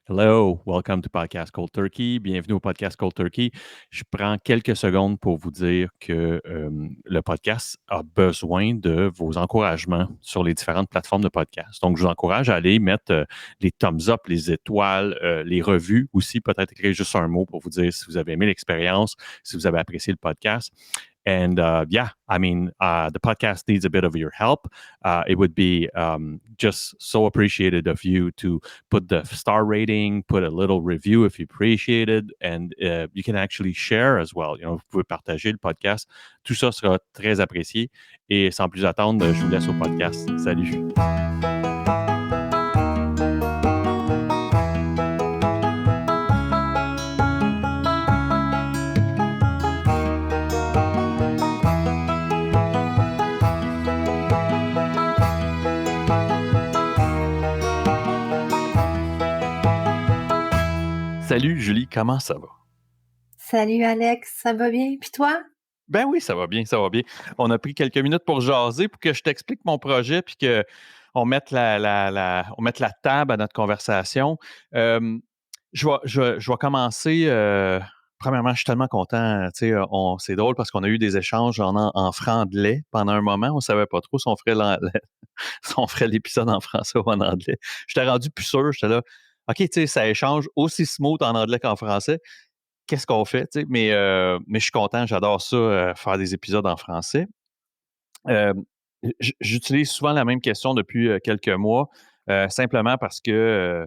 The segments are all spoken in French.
Hello, welcome to Podcast Cold Turkey. Bienvenue au Podcast Cold Turkey. Je prends quelques secondes pour vous dire que le podcast a besoin de vos encouragements sur les différentes plateformes de podcast. Donc, je vous encourage à aller mettre les thumbs up, les étoiles, les revues aussi, peut-être écrire juste un mot pour vous dire si vous avez aimé l'expérience, si vous avez apprécié le podcast. And the podcast needs a bit of your help. It would be just so appreciated of you to put the star rating, put a little review if you appreciate it, and you can actually share as well. Vous pouvez partager le podcast. Tout ça sera très apprécié. Et sans plus attendre, je vous laisse au podcast. Salut. Salut Julie, comment ça va? Salut Alex, ça va bien? Puis toi? Ben oui, ça va bien, ça va bien. On a pris quelques minutes pour jaser, pour que je t'explique mon projet, puis qu'on mette on mette la table à notre conversation. Je vais commencer. Premièrement, je suis tellement content. C'est drôle parce qu'on a eu des échanges en franglais pendant un moment. On ne savait pas trop si on ferait, si on ferait l'épisode en français ou en anglais. J'étais rendu plus sûr. J'étais là, OK, ça échange aussi smooth en anglais qu'en français. Qu'est-ce qu'on fait? Mais je suis content, j'adore ça, faire des épisodes en français. J'utilise souvent la même question depuis quelques mois, simplement parce que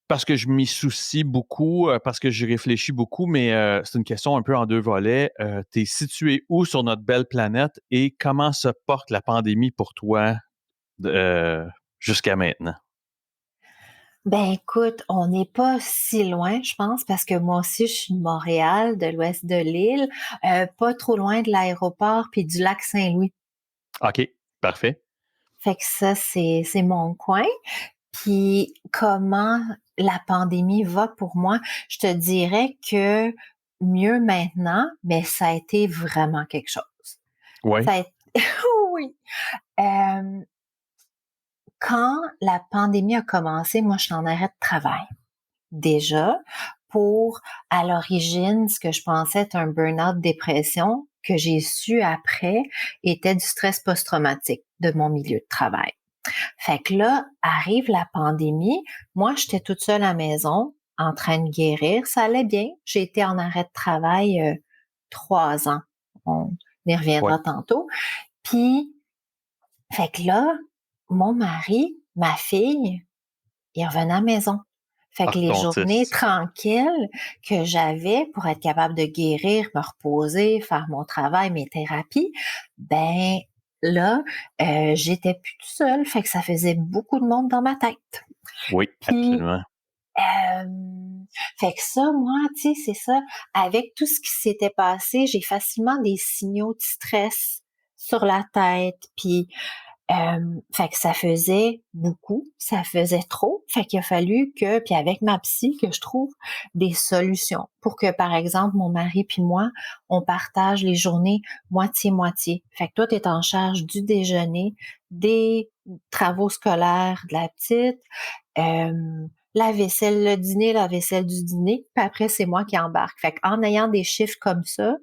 je m'y soucie beaucoup, parce que j'y réfléchis beaucoup, mais c'est une question un peu en deux volets. Tu es situé où sur notre belle planète et comment se porte la pandémie pour toi jusqu'à maintenant? Ben écoute, on n'est pas si loin, je pense, parce que moi aussi, je suis de Montréal, de l'ouest de l'île, pas trop loin de l'aéroport puis du lac Saint-Louis. OK, parfait. Fait que ça, c'est mon coin. Puis comment la pandémie va pour moi? Je te dirais que mieux maintenant, mais ça a été vraiment quelque chose. Oui, Ça a été... oui. Euh, Quand la pandémie a commencé, moi, je suis en arrêt de travail. Déjà, pour, à l'origine, ce que je pensais être un burn-out dépression, que j'ai su après, était du stress post-traumatique de mon milieu de travail. Fait que là, arrive la pandémie. Moi, j'étais toute seule à la maison, en train de guérir. Ça allait bien. J'ai été en arrêt de travail 3 ans. On y oui. reviendra tantôt. Puis, fait que là, mon mari, ma fille, ils revenaient à la maison. Fait que Ah, les ton journées 10. tranquilles que j'avais pour être capable de guérir, me reposer, faire mon travail, mes thérapies, ben là, j'étais plus toute seule. Fait que ça faisait beaucoup de monde dans ma tête. Oui, Puis, absolument. fait que ça, moi, tu sais, c'est ça. Avec tout ce qui s'était passé, j'ai facilement des signaux de stress sur la tête. Puis, fait que ça faisait beaucoup, ça faisait trop. Fait qu'il a fallu que, puis avec ma psy, que je trouve des solutions pour que, par exemple, mon mari puis moi, on partage les journées moitié-moitié. Fait que toi, tu es en charge du déjeuner, des travaux scolaires de la petite, la vaisselle, le dîner, la vaisselle du dîner, puis après, c'est moi qui embarque. Fait qu'en ayant des chiffres comme ça,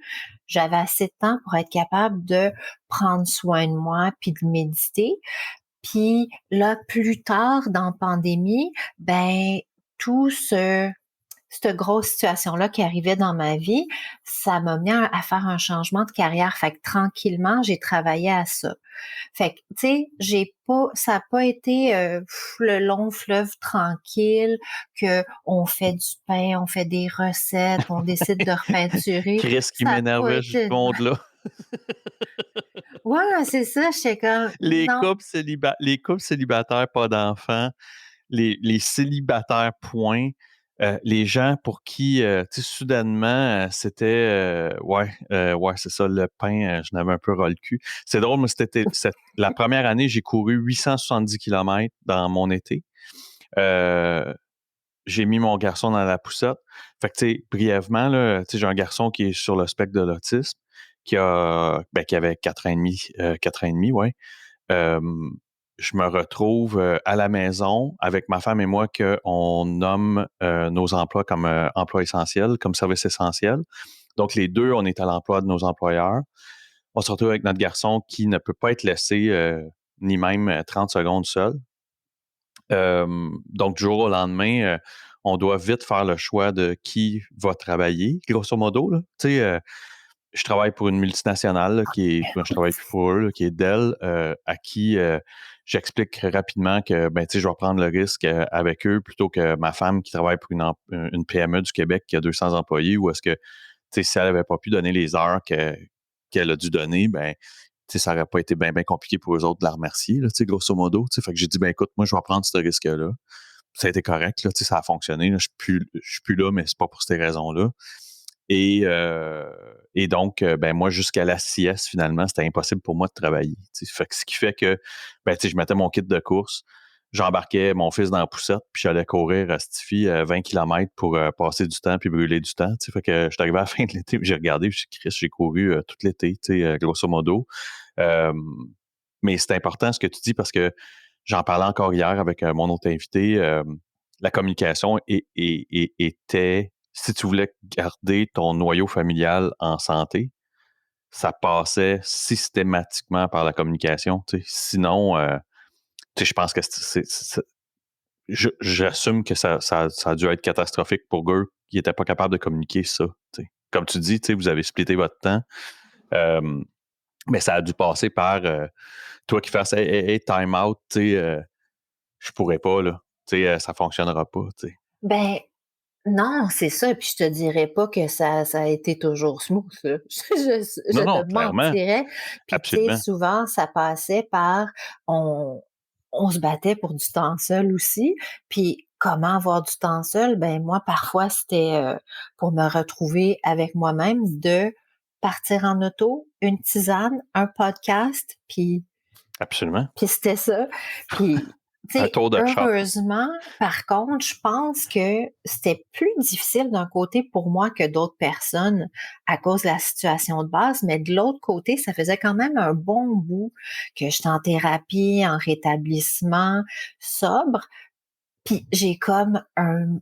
j'avais assez de temps pour être capable de prendre soin de moi, puis de méditer. Puis là, plus tard, dans la pandémie, ben, tout ce cette grosse situation-là qui arrivait dans ma vie, ça m'a mené à faire un changement de carrière. Fait que tranquillement, j'ai travaillé à ça. Fait que, tu sais, ça n'a pas été le long fleuve tranquille que on fait du pain, on fait des recettes, on décide de repeinturer. Chris qui Ça n'a pas m'énervait ce été. monde-là. Ouais, c'est ça. J'étais comme, non. Les couples célibataires, pas d'enfants, les célibataires, point. Les gens pour qui, tu sais, soudainement, c'était, ouais, c'est ça, le pain, je n'avais un peu ras le cul. C'est drôle, moi, la première année, j'ai couru 870 kilomètres dans mon été. J'ai mis mon garçon dans la poussette. Fait que, tu sais, brièvement, là, tu sais, j'ai un garçon qui est sur le spectre de l'autisme, qui avait 4 ans et demi, ouais. Euh, je me retrouve à la maison avec ma femme et moi qu'on nomme nos emplois comme emploi essentiel, comme service essentiel. Donc, les deux, on est à l'emploi de nos employeurs. On se retrouve avec notre garçon qui ne peut pas être laissé ni même 30 secondes seul. Donc, du jour au lendemain, on doit vite faire le choix de qui va travailler, grosso modo. Là. Tu sais, je travaille pour une multinationale là, je travaille plus pour eux, là, qui est Dell, à qui j'explique rapidement que tu sais, je vais prendre le risque avec eux plutôt que ma femme qui travaille pour une PME du Québec qui a 200 employés, ou est-ce que tu sais, si elle n'avait pas pu donner les heures qu'elle a dû donner, tu sais, ça n'aurait pas été bien compliqué pour eux autres de la remercier, là, tu sais, grosso modo. Tu sais, fait que j'ai dit, écoute, moi, je vais prendre ce risque-là. Ça a été correct, là, tu sais, ça a fonctionné. Là, je suis plus là, mais c'est pas pour ces raisons-là. Et donc, moi, jusqu'à la sieste, finalement, c'était impossible pour moi de travailler. Fait que ce qui fait que je mettais mon kit de course, j'embarquais mon fils dans la poussette, puis j'allais courir à Stifi 20 km pour passer du temps puis brûler du temps. Fait que je suis arrivé à la fin de l'été, puis j'ai regardé, puis j'ai couru tout l'été, grosso modo. Euh, mais c'est important ce que tu dis parce que j'en parlais encore hier avec mon autre invité. La communication était, si tu voulais garder ton noyau familial en santé, ça passait systématiquement par la communication. Tu sais. Sinon, tu sais, je pense que j'assume que ça a dû être catastrophique pour eux qui n'étaient pas capables de communiquer ça. Tu sais. Comme tu dis, tu sais, vous avez splitté votre temps. Mais ça a dû passer par toi qui fasses hey, time out, tu sais, je pourrais pas, là. Tu sais, ça fonctionnera pas, tu sais. Ben, non, c'est ça, puis je te dirais pas que ça a été toujours smooth, là. Je Non, non, te clairement, mentirais. Puis tu sais, absolument. souvent, ça passait par on on se battait pour du temps seul aussi. Puis comment avoir du temps seul? Ben moi, parfois, c'était, pour me retrouver avec moi-même, de partir en auto, une tisane, un podcast, Absolument. puis c'était ça. Puis, tu Un sais, tour de chat. heureusement, par contre, je pense que c'était plus difficile d'un côté pour moi que d'autres personnes à cause de la situation de base, mais de l'autre côté, ça faisait quand même un bon bout que j'étais en thérapie, en rétablissement, sobre. Puis j'ai comme un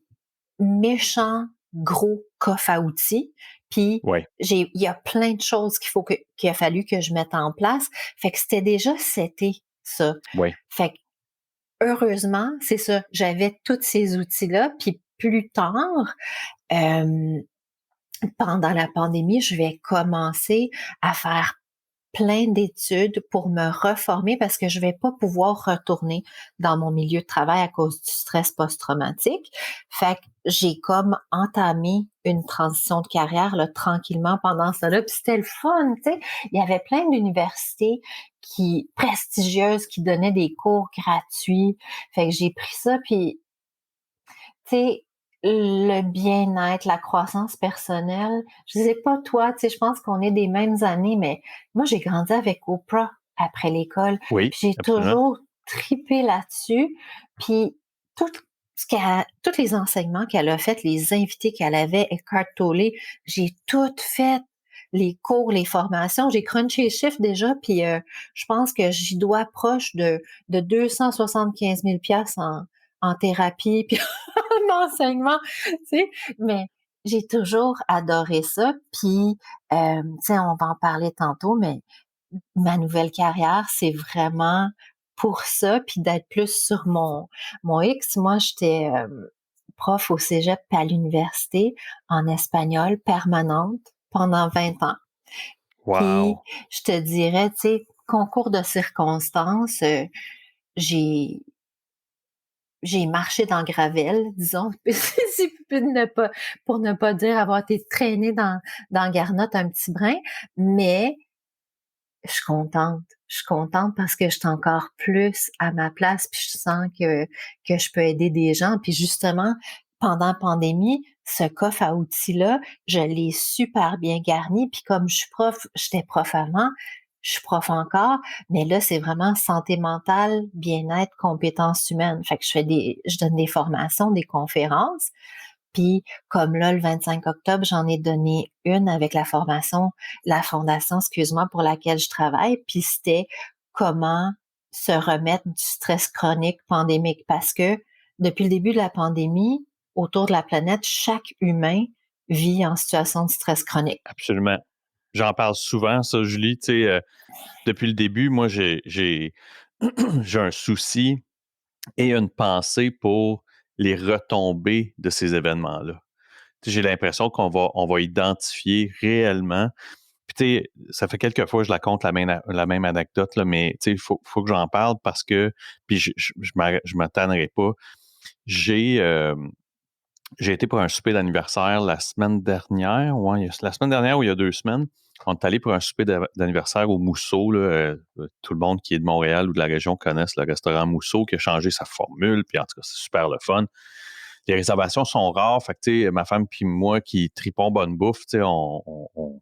méchant gros coffre à outils. Puis Oui, il y a plein de choses qu'il a fallu que je mette en place. Fait que c'était déjà seté, ça. oui. Fait que heureusement, c'est ça, j'avais tous ces outils-là. Puis plus tard, euh, pendant la pandémie, je vais commencer à faire plein d'études pour me reformer parce que je vais pas pouvoir retourner dans mon milieu de travail à cause du stress post-traumatique. Fait que j'ai comme entamé une transition de carrière là, tranquillement pendant ça là. Puis c'était le fun, tu sais. Il y avait plein d'universités prestigieuses qui donnaient des cours gratuits. Fait que j'ai pris ça puis tu sais, le bien-être, la croissance personnelle, je sais pas toi, tu sais, je pense qu'on est des mêmes années, mais moi, j'ai grandi avec Oprah après l'école, Oui, puis j'ai absolument. toujours tripé là-dessus, puis tout tous les enseignements qu'elle a fait, les invités qu'elle avait, Eckhart Tolle, j'ai tout fait, les cours, les formations, j'ai crunché les chiffres déjà, puis je pense que j'y dois proche de 275 000 piastres en thérapie, puis enseignement, tu sais, mais j'ai toujours adoré ça. Puis, tu sais, on va en parler tantôt, mais ma nouvelle carrière, c'est vraiment pour ça, puis d'être plus sur mon X. Moi, j'étais prof au cégep puis à l'université en espagnol permanente pendant 20 ans. Puis, Wow. je te dirais, tu sais, concours de circonstances, j'ai j'ai marché dans Gravelle, disons, pour ne pas dire avoir été traînée dans Garnotte un petit brin, mais je suis contente. Je suis contente parce que je suis encore plus à ma place, puis je sens que je peux aider des gens. Puis justement, pendant la pandémie, ce coffre à outils-là, je l'ai super bien garni. Puis comme je suis prof, j'étais prof avant, je suis prof encore, mais là, c'est vraiment santé mentale, bien-être, compétences humaines. Fait que je donne des formations, des conférences. Puis comme là, le 25 octobre, j'en ai donné une avec la fondation, excuse-moi, pour laquelle je travaille. Puis c'était comment se remettre du stress chronique pandémique parce que depuis le début de la pandémie, autour de la planète, chaque humain vit en situation de stress chronique. Absolument. J'en parle souvent, ça, Julie. Tu sais, depuis le début, moi, j'ai un souci et une pensée pour les retombées de ces événements-là. Tu sais, j'ai l'impression on va identifier réellement. Puis, tu sais, ça fait quelques fois que je la compte la même anecdote, là, mais tu sais, faut que j'en parle parce que, puis je me tannerai pas. J'ai, euh, j'ai été pour un souper d'anniversaire la semaine dernière, ouais, la semaine dernière ou il y a 2 semaines. On est allé pour un souper d'anniversaire au Mousseau. Là, tout le monde qui est de Montréal ou de la région connaisse le restaurant Mousseau qui a changé sa formule. Puis en tout cas, c'est super le fun. Les réservations sont rares. Fait que, tu sais, ma femme puis moi qui tripons bonne bouffe, tu sais, on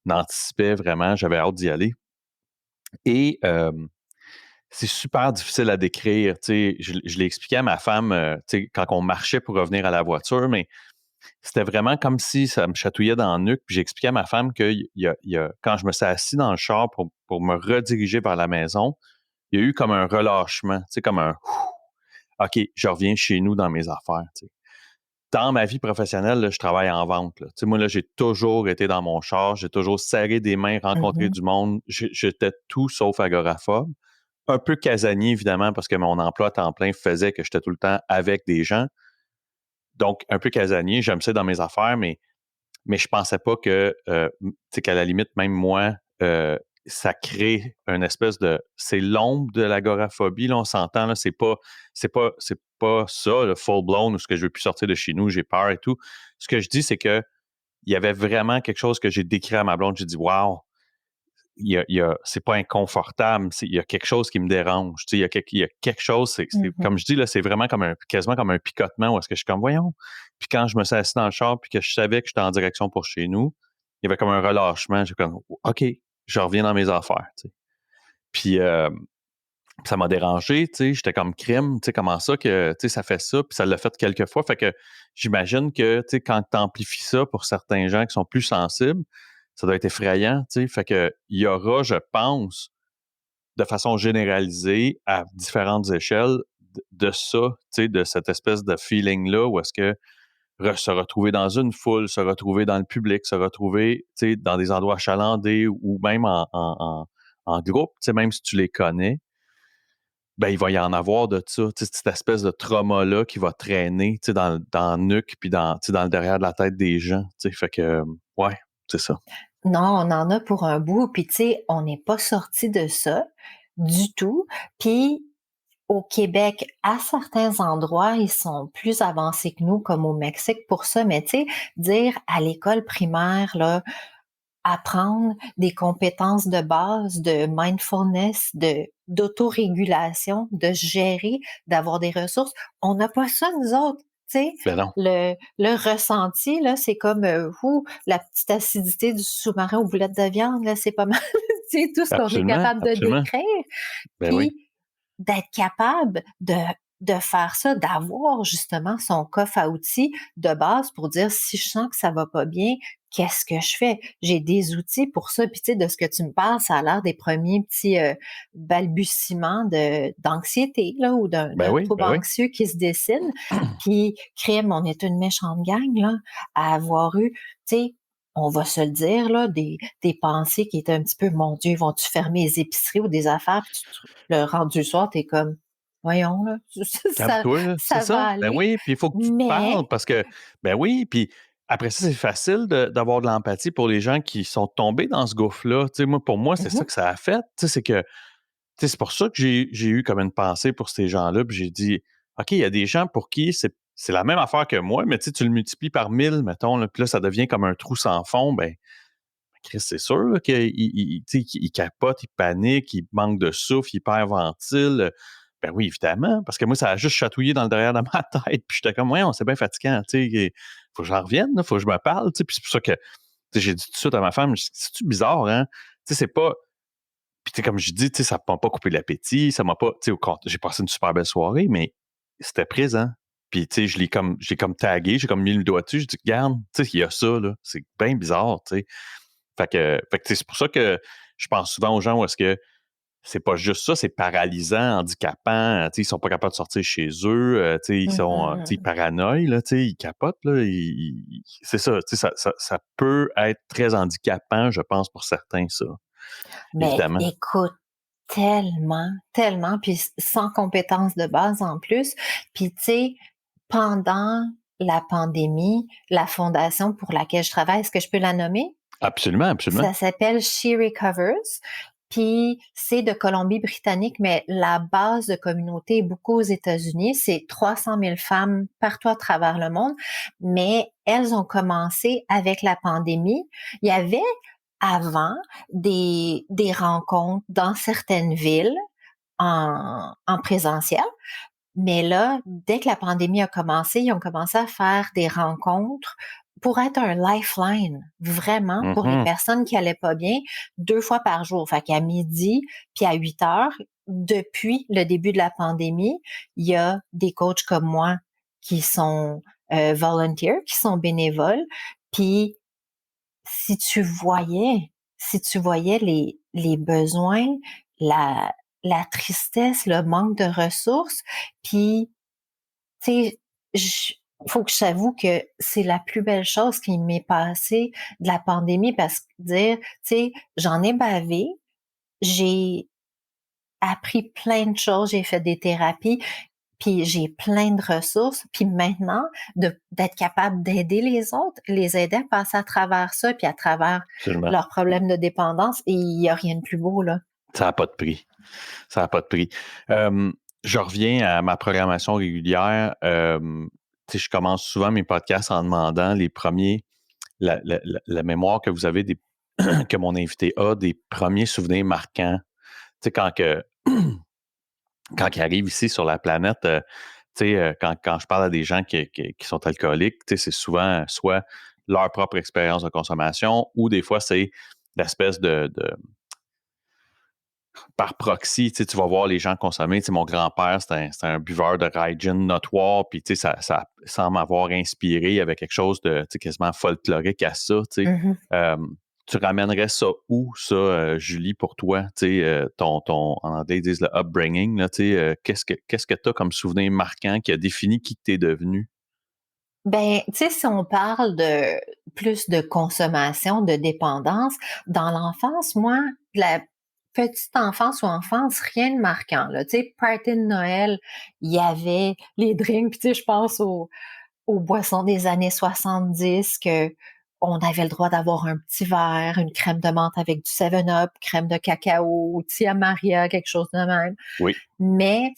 anticipait vraiment. J'avais hâte d'y aller. Et c'est super difficile à décrire. Tu sais, je l'ai expliqué à ma femme tu sais, quand on marchait pour revenir à la voiture, mais c'était vraiment comme si ça me chatouillait dans le nuque. Puis j'ai expliqué à ma femme que quand je me suis assis dans le char pour me rediriger vers la maison, il y a eu comme un relâchement, tu sais, comme un OK, je reviens chez nous dans mes affaires. Tu sais. Dans ma vie professionnelle, là, je travaille en vente. Là. Tu sais, moi, là, j'ai toujours été dans mon char, j'ai toujours serré des mains, rencontré Mhm. du monde. J'étais tout sauf agoraphobe. Un peu casanier, évidemment, parce que mon emploi à temps plein faisait que j'étais tout le temps avec des gens. Donc, un peu casanier, j'aime ça dans mes affaires, mais je pensais pas que, tu sais, qu'à la limite, même moi, ça crée une espèce de, c'est l'ombre de l'agoraphobie, là, on s'entend, là, c'est pas ça, le full blown, ou ce que je veux plus sortir de chez nous, j'ai peur et tout. Ce que je dis, c'est que il y avait vraiment quelque chose que j'ai décrit à ma blonde, j'ai dit, wow, c'est pas inconfortable, il y a quelque chose qui me dérange. Tu sais, il y a quelque chose, Mhm. comme je dis, là, c'est vraiment quasiment comme un picotement où est-ce que je suis comme, voyons. Puis quand je me suis assis dans le char puis que je savais que j'étais en direction pour chez nous, il y avait comme un relâchement. J'ai comme, OK, je reviens dans mes affaires. Tu sais. Puis ça m'a dérangé, tu sais, j'étais comme crime, tu sais, comment ça que, tu sais, ça fait ça, puis ça l'a fait quelques fois. Fait que j'imagine que, tu sais, quand tu amplifies ça pour certains gens qui sont plus sensibles, ça doit être effrayant, tu sais. Fait que il y aura, je pense, de façon généralisée, à différentes échelles, de ça, tu sais, de cette espèce de feeling-là, où est-ce que se retrouver dans une foule, se retrouver dans le public, se retrouver, tu sais, dans des endroits achalandés ou même en groupe, tu sais, même si tu les connais, ben, il va y en avoir de ça, tu sais, cette espèce de trauma-là qui va traîner, tu sais, dans le nuque puis tu sais, dans le derrière de la tête des gens, tu sais, fait que, ouais, c'est ça. Non, on en a pour un bout, puis tu sais, on n'est pas sorti de ça du tout. Puis au Québec, à certains endroits, ils sont plus avancés que nous, comme au Mexique pour ça, mais tu sais, dire à l'école primaire, là, apprendre des compétences de base, de mindfulness, d'autorégulation, de gérer, d'avoir des ressources. On n'a pas ça, nous autres. Tu sais, Ben non, le ressenti, là, c'est comme la petite acidité du sous-marin aux boulettes de viande, là, c'est pas mal. C'est tout ce qu'on est absolument, capable de absolument, décrire. ben oui. Puis d'être capable de faire ça, d'avoir justement son coffre à outils de base pour dire si je sens que ça va pas bien, qu'est-ce que je fais? J'ai des outils pour ça. Puis tu sais, de ce que tu me parles, ça a l'air des premiers petits balbutiements d'anxiété là ou Ben d'un oui, trouble ben oui. anxieux qui se dessine. Puis crime, on est une méchante gang là à avoir eu, tu sais, on va se le dire, là, des pensées qui étaient un petit peu, mon Dieu, vont-tu fermer les épiceries ou des affaires? Puis le rendu soir, t'es comme, voyons, là, ça, Calme-toi, là, c'est ça va ça. Ben aller. oui, puis il faut que tu te Mais, parles parce que, ben oui, puis après ça, c'est facile d'avoir de l'empathie pour les gens qui sont tombés dans ce gouffre-là. Tu sais, moi, pour moi, c'est ça mhm, que ça a fait. Tu sais, c'est que, tu sais, c'est pour ça que j'ai eu comme une pensée pour ces gens-là, puis j'ai dit, OK, il y a des gens pour qui c'est la même affaire que moi, mais tu sais, tu le multiplies par 1000, mettons, là, puis là, ça devient comme un trou sans fond, ben, Chris, c'est sûr tu sais, qu'il capote, il panique, il manque de souffle, il hyperventile. Ben oui, évidemment, parce que moi, ça a juste chatouillé dans le derrière de ma tête. Puis j'étais comme, ouais, on c'est bien fatigant, tu sais. Faut que j'en revienne, là, faut que je me parle, tu sais. Puis c'est pour ça que tu sais, j'ai dit tout de suite à ma femme, c'est-tu bizarre, hein? Tu sais, c'est pas. Puis tu sais, comme je dis, tu sais, ça m'a pas coupé l'appétit, ça m'a pas. Tu sais, j'ai passé une super belle soirée, mais c'était présent. Puis tu sais, j'ai comme tagué, j'ai comme mis le doigt dessus, j'ai dit, regarde, tu sais, il y a ça, là. C'est bien bizarre, tu sais. Fait que c'est pour ça que je pense souvent aux gens où est-ce que c'est pas juste ça, c'est paralysant, handicapant. Ils sont pas capables de sortir chez eux. Ils sont ils Mhm. paranoïent, là, ils capotent. Là, c'est ça, ça peut être très handicapant, je pense, pour certains, ça, Mais évidemment. écoute, tellement, tellement, puis sans compétences de base en plus. Puis tu sais, pendant la pandémie, la fondation pour laquelle je travaille, est-ce que je peux la nommer? Absolument, absolument. Ça s'appelle She Recovers, puis c'est de Colombie-Britannique, mais la base de communauté est beaucoup aux États-Unis. C'est 300 000 femmes partout à travers le monde, mais elles ont commencé avec la pandémie. Il y avait avant des rencontres dans certaines villes en présentiel, mais là, dès que la pandémie a commencé, ils ont commencé à faire des rencontres pour être un lifeline, vraiment, pour les Mhm. personnes qui allaient pas bien, 2 fois par jour. Fait qu'à midi puis à 8 heures, depuis le début de la pandémie, il y a des coachs comme moi qui sont volunteers, qui sont bénévoles. Puis si tu voyais, si tu voyais les besoins, la la tristesse, le manque de ressources, puis tu sais, faut que j'avoue que c'est la plus belle chose qui m'est passée de la pandémie parce que dire, tu sais, j'en ai bavé, j'ai appris plein de choses, j'ai fait des thérapies, puis j'ai plein de ressources, puis maintenant d'être capable d'aider les autres, les aider à passer à travers ça, puis à travers Absolument. leurs problèmes de dépendance, et il y a rien de plus beau là. Ça n'a pas de prix. Ça n'a pas de prix. Je reviens à ma programmation régulière. Je commence souvent mes podcasts en demandant les premiers, la mémoire que vous avez que mon invité a des premiers souvenirs marquants. Tu sais, quand il arrive ici sur la planète, quand je parle à des gens qui sont alcooliques, c'est souvent soit leur propre expérience de consommation ou des fois c'est l'espèce par proxy, tu vas voir les gens consommer. Mon grand-père, c'est un buveur de rye gin notoire, puis ça semble avoir inspiré avec quelque chose de quasiment folklorique à ça. Mhm. Euh, tu ramènerais ça où, ça, Julie, pour toi? En anglais, ils disent le upbringing. Là, qu'est-ce que tu as comme souvenir marquant qui a défini qui tu es devenu? Ben, tu sais, si on parle de plus de consommation, de dépendance, dans l'enfance, moi, la petite enfance ou enfance, rien de marquant, là. Tu sais, party de Noël, il y avait les drinks, puis tu sais, je pense aux boissons des années 70 que on avait le droit d'avoir un petit verre, une crème de menthe avec du 7-Up, crème de cacao, Tia Maria, quelque chose de même. Oui, Mais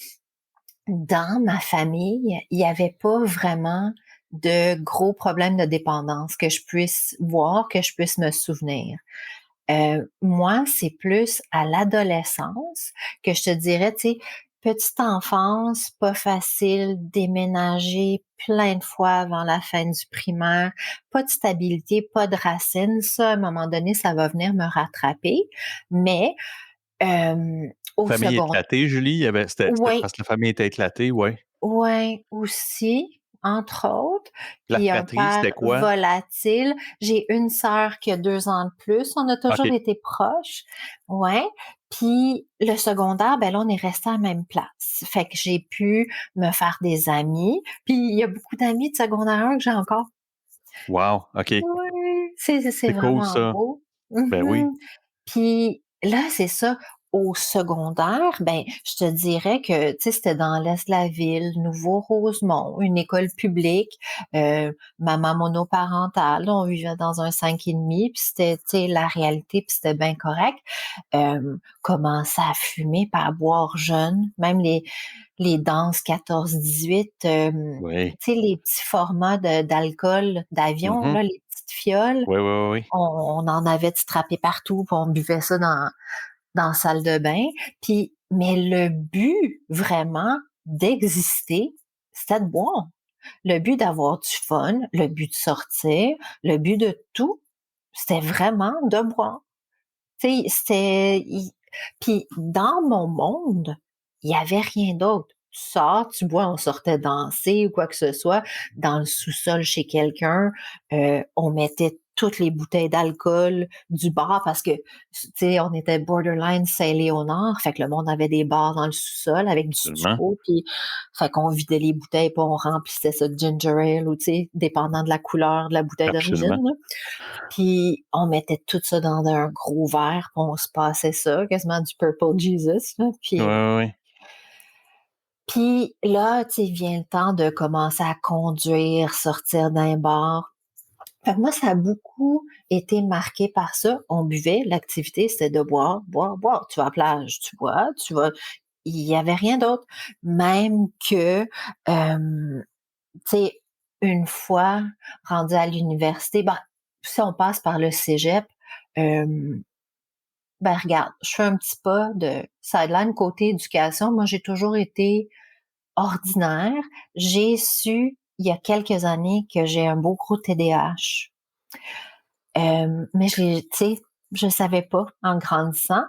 dans ma famille, il y avait pas vraiment de gros problèmes de dépendance que je puisse voir, que je puisse me souvenir. Moi, c'est plus à l'adolescence que je te dirais, tu sais, petite enfance, pas facile, déménager plein de fois avant la fin du primaire, pas de stabilité, pas de racines. Ça, à un moment donné, ça va venir me rattraper. Mais au famille second, éclatée, Julie, c'était oui, parce que la famille était éclatée, oui. ouais, aussi, entre autres, La puis un fratrie, père c'était quoi? volatile. J'ai une sœur qui a 2 ans de plus. On a toujours OK. été proches, ouais. Puis le secondaire, ben là, on est resté à la même place. Fait que j'ai pu me faire des amis. Puis il y a beaucoup d'amis de secondaire 1 que j'ai encore. Wow, OK. Oui, c'est C'est cool, vraiment ça. beau. Ben oui. Mhm. Puis là, c'est ça. Au secondaire, ben, je te dirais que, tu sais, c'était dans l'est de la ville, Nouveau-Rosemont, une école publique, maman monoparentale. On vivait dans un 5,5, puis c'était, tu sais, la réalité, puis c'était bien correct. Commencer à fumer, puis à boire jeune, même les danses 14-18, Oui. tu sais, les petits formats d'alcool d'avion, Mhm. là, les petites fioles, Oui, oui, oui, oui. on en avait de strappés partout, puis on buvait ça dans la salle de bain. Puis, mais le but vraiment d'exister, c'était de boire. Le but d'avoir du fun, le but de sortir, le but de tout, c'était vraiment de boire. Tu sais, puis dans mon monde, il y avait rien d'autre. Tu sors, tu bois, on sortait danser ou quoi que ce soit, dans le sous-sol chez quelqu'un, on mettait toutes les bouteilles d'alcool du bar parce que, tu sais, on était borderline Saint-Léonard, fait que le monde avait des bars dans le sous-sol avec du Absolument. stucco, puis fait qu'on vidait les bouteilles, puis on remplissait ça de ginger ale ou, tu sais, dépendant de la couleur de la bouteille d'origine, Absolument. là. Puis on mettait tout ça dans un gros verre, puis on se passait ça, quasiment du Purple Jesus, là, Ouais, ouais, ouais. puis là, tu sais, vient le temps de commencer à conduire, sortir d'un bar. Fait que moi, ça a beaucoup été marqué par ça. On buvait, l'activité, c'était de boire, boire, boire. Tu vas à la plage, tu bois, tu vas. Il y avait rien d'autre. Même que, tu sais, une fois rendu à l'université, ben, si on passe par le cégep, ben regarde, je fais un petit pas de sideline côté éducation. Moi, j'ai toujours été ordinaire. J'ai su, il y a quelques années, que j'ai un beau gros TDAH. Mais tu sais, je savais pas en grandissant.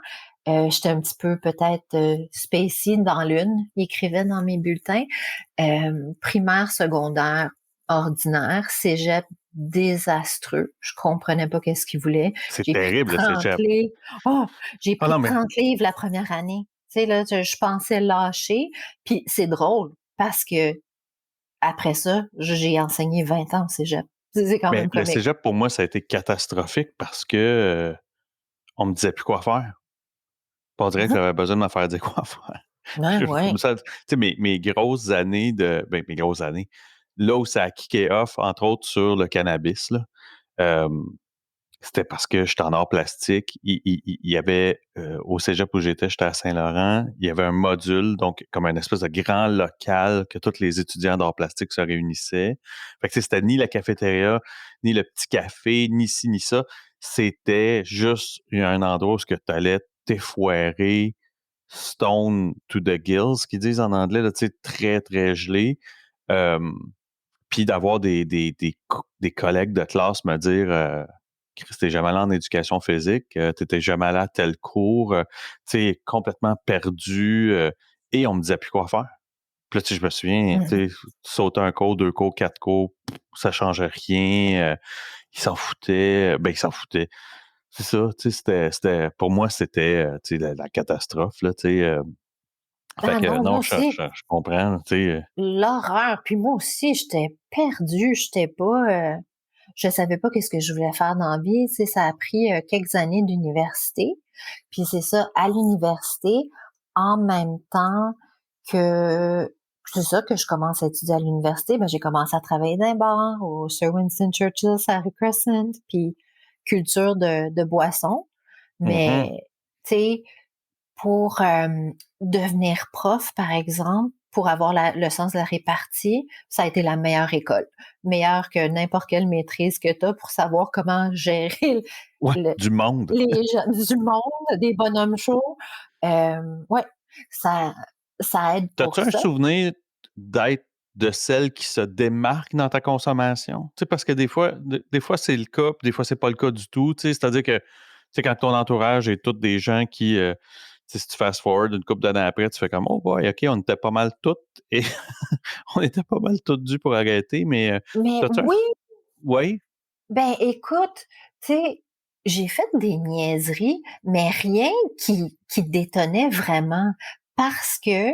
J'étais un petit peu peut-être spacey dans l'une, il écrivait dans mes bulletins. Primaire, secondaire, ordinaire, cégep, désastreux. Je comprenais pas qu'est-ce qu'il voulait. C'est J'ai pris terrible, le 30 cégep. livres. Oh, j'ai Ah pris non, mais 30 livres la première année. Tu sais, là, je pensais lâcher. Puis c'est drôle parce que après ça, j'ai enseigné 20 ans au cégep. C'est quand Mais même le comique. cégep, pour moi, ça a été catastrophique parce que on me disait plus quoi faire. Puis on dirait que j'avais besoin de me faire dire quoi faire. Ouais, ouais. Comme ça, tu sais, mes grosses années mes grosses années, là où ça a kické off, entre autres sur le cannabis, là, euh, c'était parce que j'étais en art plastique. Il y avait, au cégep où j'étais à Saint-Laurent, il y avait un module, donc comme un espèce de grand local que tous les étudiants d'art plastique se réunissaient. Fait que tu sais, c'était ni la cafétéria, ni le petit café, ni ci, ni ça. C'était juste un endroit où tu allais t'effoirer, stone to the gills, qu'ils disent en anglais, là, tu sais, très, très gelé. Euh, Puis d'avoir des collègues de classe me dire Chris, t'es jamais allé en éducation physique, t'étais jamais allé à tel cours, tu sais, complètement perdu, et on me disait plus quoi faire. Puis là, tu sais, je me souviens, Mmh. tu sais, sauter un cours, deux cours, quatre cours, ça changeait rien, ils s'en foutaient, ben ils s'en foutaient. C'est ça, tu sais, pour moi, c'était, tu sais, la catastrophe, là, tu sais. Fait Ah que non, moi non, je, aussi, je, je comprends, tu sais. l'horreur. Puis moi aussi, j'étais perdue. J'étais pas, je savais pas qu'est-ce que je voulais faire dans la vie. Tu sais, ça a pris quelques années d'université. Puis c'est ça, à l'université, en même temps que c'est ça que je commence à étudier à l'université, ben j'ai commencé à travailler dans un bar au Sir Winston Churchill, Harry Crescent, puis culture de boisson. Mhm. Mais tu sais, pour devenir prof, par exemple, pour avoir le sens de la répartie, ça a été la meilleure école. Meilleure que n'importe quelle maîtrise que tu as pour savoir comment gérer Ouais, le du monde. les jeunes du monde, des bonhommes chauds. Ouais, ça ça aide pour T'as-tu un ça. souvenir d'être de celle qui se démarque dans ta consommation? Tu sais, parce que des fois c'est le cas, puis des fois c'est pas le cas du tout. Tu sais, c'est-à-dire que, tu sais, quand ton entourage est tous des gens qui, tu sais, si tu fast forward une couple d'années après, tu fais comme, oh boy, OK, on était pas mal toutes et on était pas mal toutes dues pour arrêter, mais Mais t'as-tu un. oui, Oui? ben écoute, tu sais, j'ai fait des niaiseries, mais rien qui détonnait vraiment parce que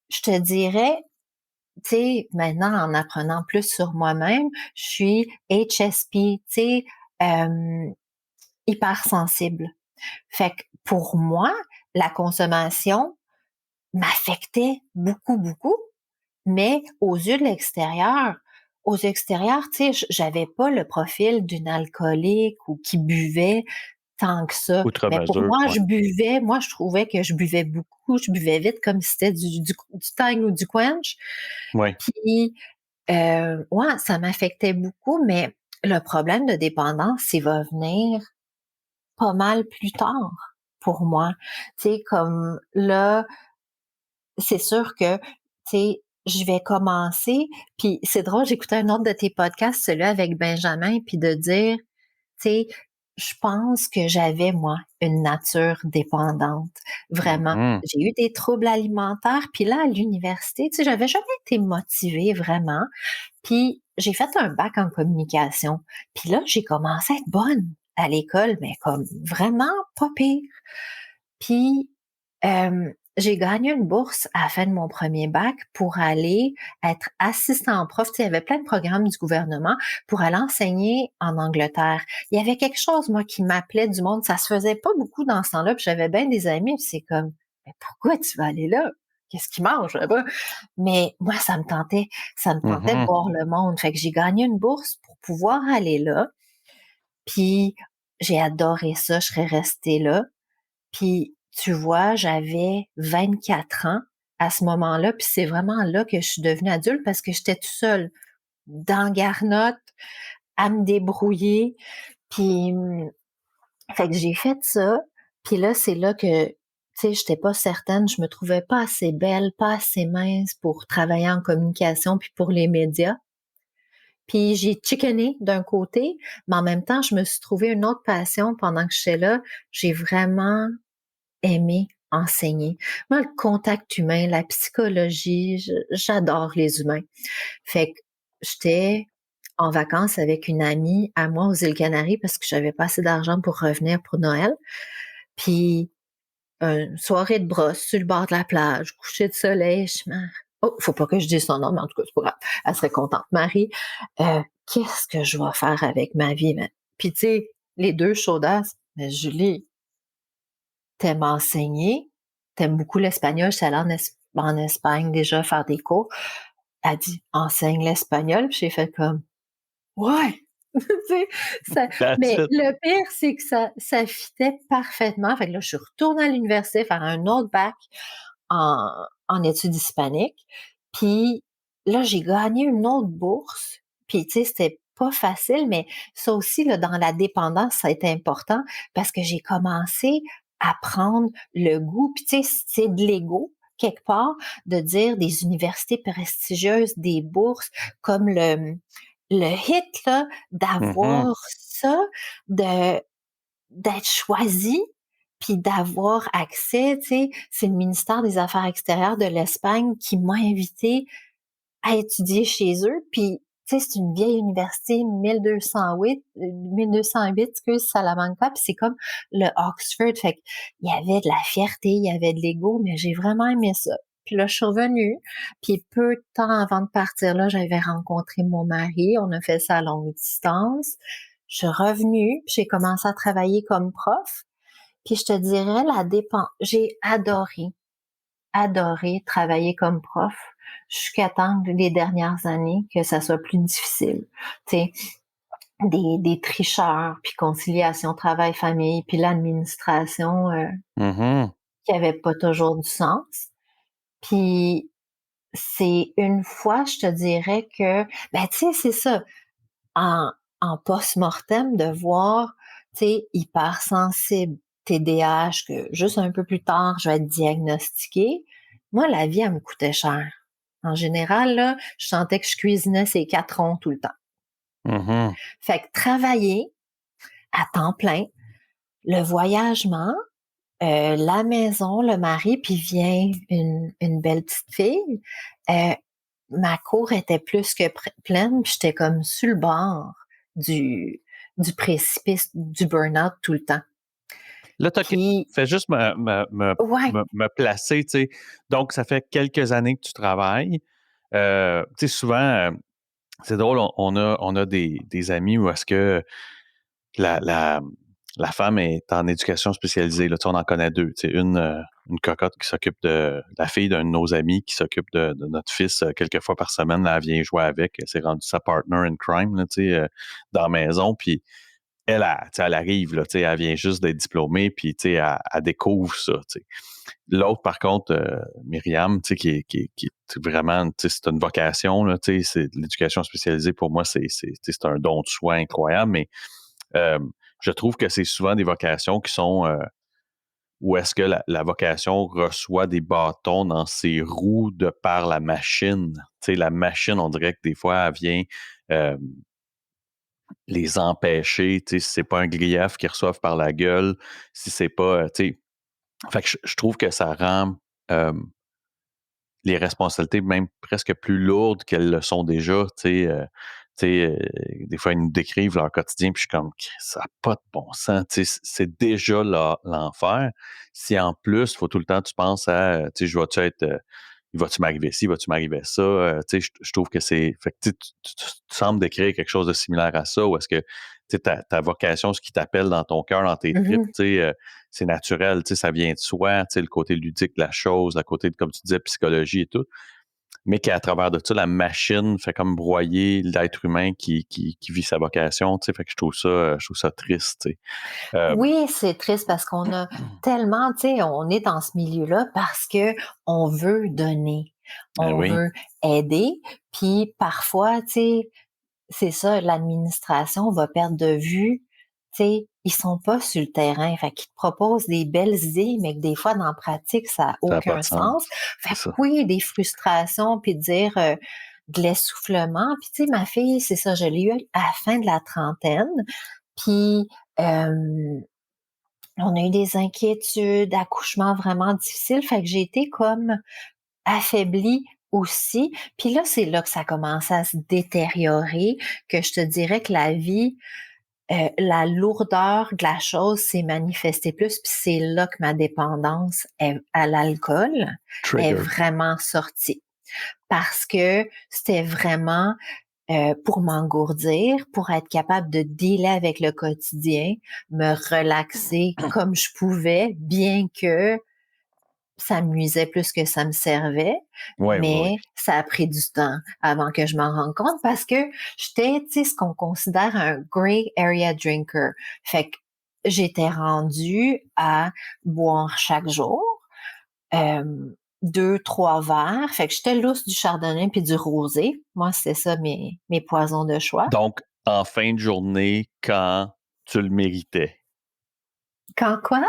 je te dirais, tu sais, maintenant, en apprenant plus sur moi-même, je suis HSP, tu sais, hypersensible. Fait que pour moi, la consommation m'affectait beaucoup, beaucoup, mais aux extérieurs, tu sais, j'avais pas le profil d'une alcoolique ou qui buvait tant que ça. Outre Mais pour mesure, moi, ouais. moi, je trouvais que je buvais beaucoup, je buvais vite comme si c'était du Tang ou du Quench. Oui. Puis, ouais, ça m'affectait beaucoup, mais le problème de dépendance, il va venir pas mal plus tard pour moi. Tu sais, comme là, c'est sûr que, tu sais, je vais commencer, puis c'est drôle, j'écoutais un autre de tes podcasts, celui avec Benjamin, puis de dire, tu sais, je pense que j'avais, moi, une nature dépendante. Vraiment. Mhm. J'ai eu des troubles alimentaires, puis là, à l'université, tu sais, j'avais jamais été motivée vraiment. Puis j'ai fait un bac en communication. Puis là, j'ai commencé à être bonne à l'école, mais comme vraiment pas pire. Puis, j'ai gagné une bourse à la fin de mon premier bac pour aller être assistant prof. Tu sais, il y avait plein de programmes du gouvernement pour aller enseigner en Angleterre. Il y avait quelque chose, moi, qui m'appelait du monde. Ça se faisait pas beaucoup dans ce temps-là, puis j'avais bien des amis, puis c'est comme, mais pourquoi tu vas aller là? Qu'est-ce qu'ils mangent là-bas? Mais moi, ça me tentait de Mhm. voir le monde. Fait que j'ai gagné une bourse pour pouvoir aller là. Puis j'ai adoré ça, je serais restée là. Puis, tu vois, j'avais 24 ans à ce moment-là, puis c'est vraiment là que je suis devenue adulte parce que j'étais toute seule dans Garnotte à me débrouiller. Puis, fait que j'ai fait ça. Puis là, c'est là que, tu sais, j'étais pas certaine, je me trouvais pas assez belle, pas assez mince pour travailler en communication puis pour les médias. Puis j'ai chickenné d'un côté, mais en même temps, je me suis trouvé une autre passion pendant que j'étais là. J'ai vraiment aimé enseigner. Moi, le contact humain, la psychologie, j'adore les humains. Fait que j'étais en vacances avec une amie à moi aux îles Canaries parce que j'avais pas assez d'argent pour revenir pour Noël. Puis une soirée de brosse sur le bord de la plage, coucher de soleil, oh, faut pas que je dise son nom, mais en tout cas, c'est pas grave. Elle serait contente. Marie, qu'est-ce que je vais faire avec ma vie? Puis tu sais, les deux chaudasses, mais Julie, t'aimes enseigner, t'aimes beaucoup l'espagnol, je suis allée en Espagne déjà faire des cours. Elle dit, enseigne l'espagnol. Puis j'ai fait comme, ouais, tu sais, That's mais it. le pire, c'est que ça fitait parfaitement. Fait que là, je suis retournée à l'université faire un autre bac en études hispaniques. Puis là, j'ai gagné une autre bourse. Puis, tu sais, c'était pas facile, mais ça aussi, là, dans la dépendance, ça a été important parce que j'ai commencé à prendre le goût. Puis, tu sais, c'est de l'ego, quelque part, de dire des universités prestigieuses, des bourses, comme le hit, là, Mhm. d'avoir ça, de d'être choisi, puis d'avoir accès, tu sais, c'est le ministère des Affaires extérieures de l'Espagne qui m'a invitée à étudier chez eux, puis tu sais, c'est une vieille université 1208, excuse, Salamanca, puis c'est comme le Oxford, fait qu'il y avait de la fierté, il y avait de l'ego, mais j'ai vraiment aimé ça. Puis là, je suis revenue, puis peu de temps avant de partir, là, j'avais rencontré mon mari, on a fait ça à longue distance. Je suis revenue, puis j'ai commencé à travailler comme prof, puis je te dirais, j'ai adoré travailler comme prof jusqu'à temps les dernières années que ça soit plus difficile. Tu sais, des tricheurs, puis conciliation travail-famille, puis l'administration Mhm. qui avait pas toujours du sens. Puis c'est une fois, je te dirais que, ben tu sais, c'est ça, en, en post-mortem, de voir, tu sais, hypersensible, TDAH, que juste un peu plus tard, je vais être diagnostiquée. Moi, la vie, elle me coûtait cher. En général, là, je sentais que je cuisinais ces 4 ronds tout le temps. Mhm. Fait que travailler à temps plein, le voyagement, la maison, le mari, puis vient une belle petite fille. Euh, Ma cour était plus que pleine, puis j'étais comme sur le bord du, du précipice du burn-out tout le temps. Là, Puis, fais juste ouais, me placer, tu sais. Donc, ça fait quelques années que tu travailles. Tu sais, souvent, c'est drôle, on a des amis où est-ce que la, la, la femme est en éducation spécialisée. Là, tu sais, on en connaît deux. Tu sais, une cocotte qui s'occupe de la fille d'un de nos amis qui s'occupe de notre fils quelques fois par semaine. Là, elle vient jouer avec. C'est rendu sa partner in crime là, tu sais, dans la maison. Puis elle arrive, là, tu sais, elle vient juste d'être diplômée, puis elle découvre ça. Tu sais. L'autre, par contre, Myriam, tu sais, qui est vraiment, tu sais, c'est une vocation, là, tu sais, c'est l'éducation spécialisée pour moi, c'est un don de soi incroyable, mais euh, je trouve que c'est souvent des vocations qui sont où est-ce que la vocation reçoit des bâtons dans ses roues de par la machine. Tu sais, la machine, on dirait que des fois, elle vient euh, les empêcher, tu sais, si c'est pas un grief qu'ils reçoivent par la gueule, si c'est pas, tu sais, fait que je trouve que ça rend euh, les responsabilités même presque plus lourdes qu'elles le sont déjà, tu sais, Tu sais, des fois, ils nous décrivent leur quotidien, puis je suis comme, ça n'a pas de bon sens. Tu sais, c'est déjà l'enfer. Si en plus, il faut tout le temps, tu penses à, tu sais, je vais-tu être, va-tu m'arriver ci, va-tu m'arriver ça? Tu sais, je trouve que c'est. Fait que tu sembles décrire quelque chose de similaire à ça, ou est-ce que tu sais, ta vocation, ce qui t'appelle dans ton cœur, dans tes tripes, Mhm. tu sais, c'est naturel, tu sais, ça vient de soi, tu sais, le côté ludique de la chose, le côté, comme tu disais, psychologie et tout, mais qu'à travers de ça, la machine fait comme broyer l'être humain qui vit sa vocation, tu sais, fait que je trouve ça triste, tu sais. Euh, Oui, c'est triste parce qu'on a tellement, tu sais, on est dans ce milieu-là parce que on veut donner, ben on oui, veut aider, puis parfois, tu sais, c'est ça, l'administration va perdre de vue, tu sais, ils sont pas sur le terrain, fait qu'ils te proposent des belles idées, mais que des fois, dans la pratique, ça a ça n'a pas aucun de sens, sens. Fait c'est que ça. oui, des frustrations, puis dire, de l'essoufflement. Puis tu sais, ma fille, c'est ça, je l'ai eu à la fin de la trentaine, puis on a eu des inquiétudes, accouchements vraiment difficiles, fait que j'ai été comme affaiblie aussi. Puis là, c'est là que ça commençait à se détériorer, que je te dirais que la vie, la lourdeur de la chose s'est manifestée plus, puis c'est là que ma dépendance à l'alcool est Trigger. vraiment sortie. Parce que c'était vraiment pour m'engourdir, pour être capable de dealer avec le quotidien, me relaxer comme je pouvais, bien que ça me nuisait plus que ça me servait, Oui, oui, oui. mais ça a pris du temps avant que je m'en rende compte parce que j'étais, tu sais, ce qu'on considère un gray area drinker. Fait que j'étais rendue à boire chaque jour, euh, 2, 3 verres. Fait que j'étais lousse du chardonnay puis du rosé. Moi, c'était ça mes poisons de choix. Donc, en fin de journée, quand tu le méritais. Quand quoi?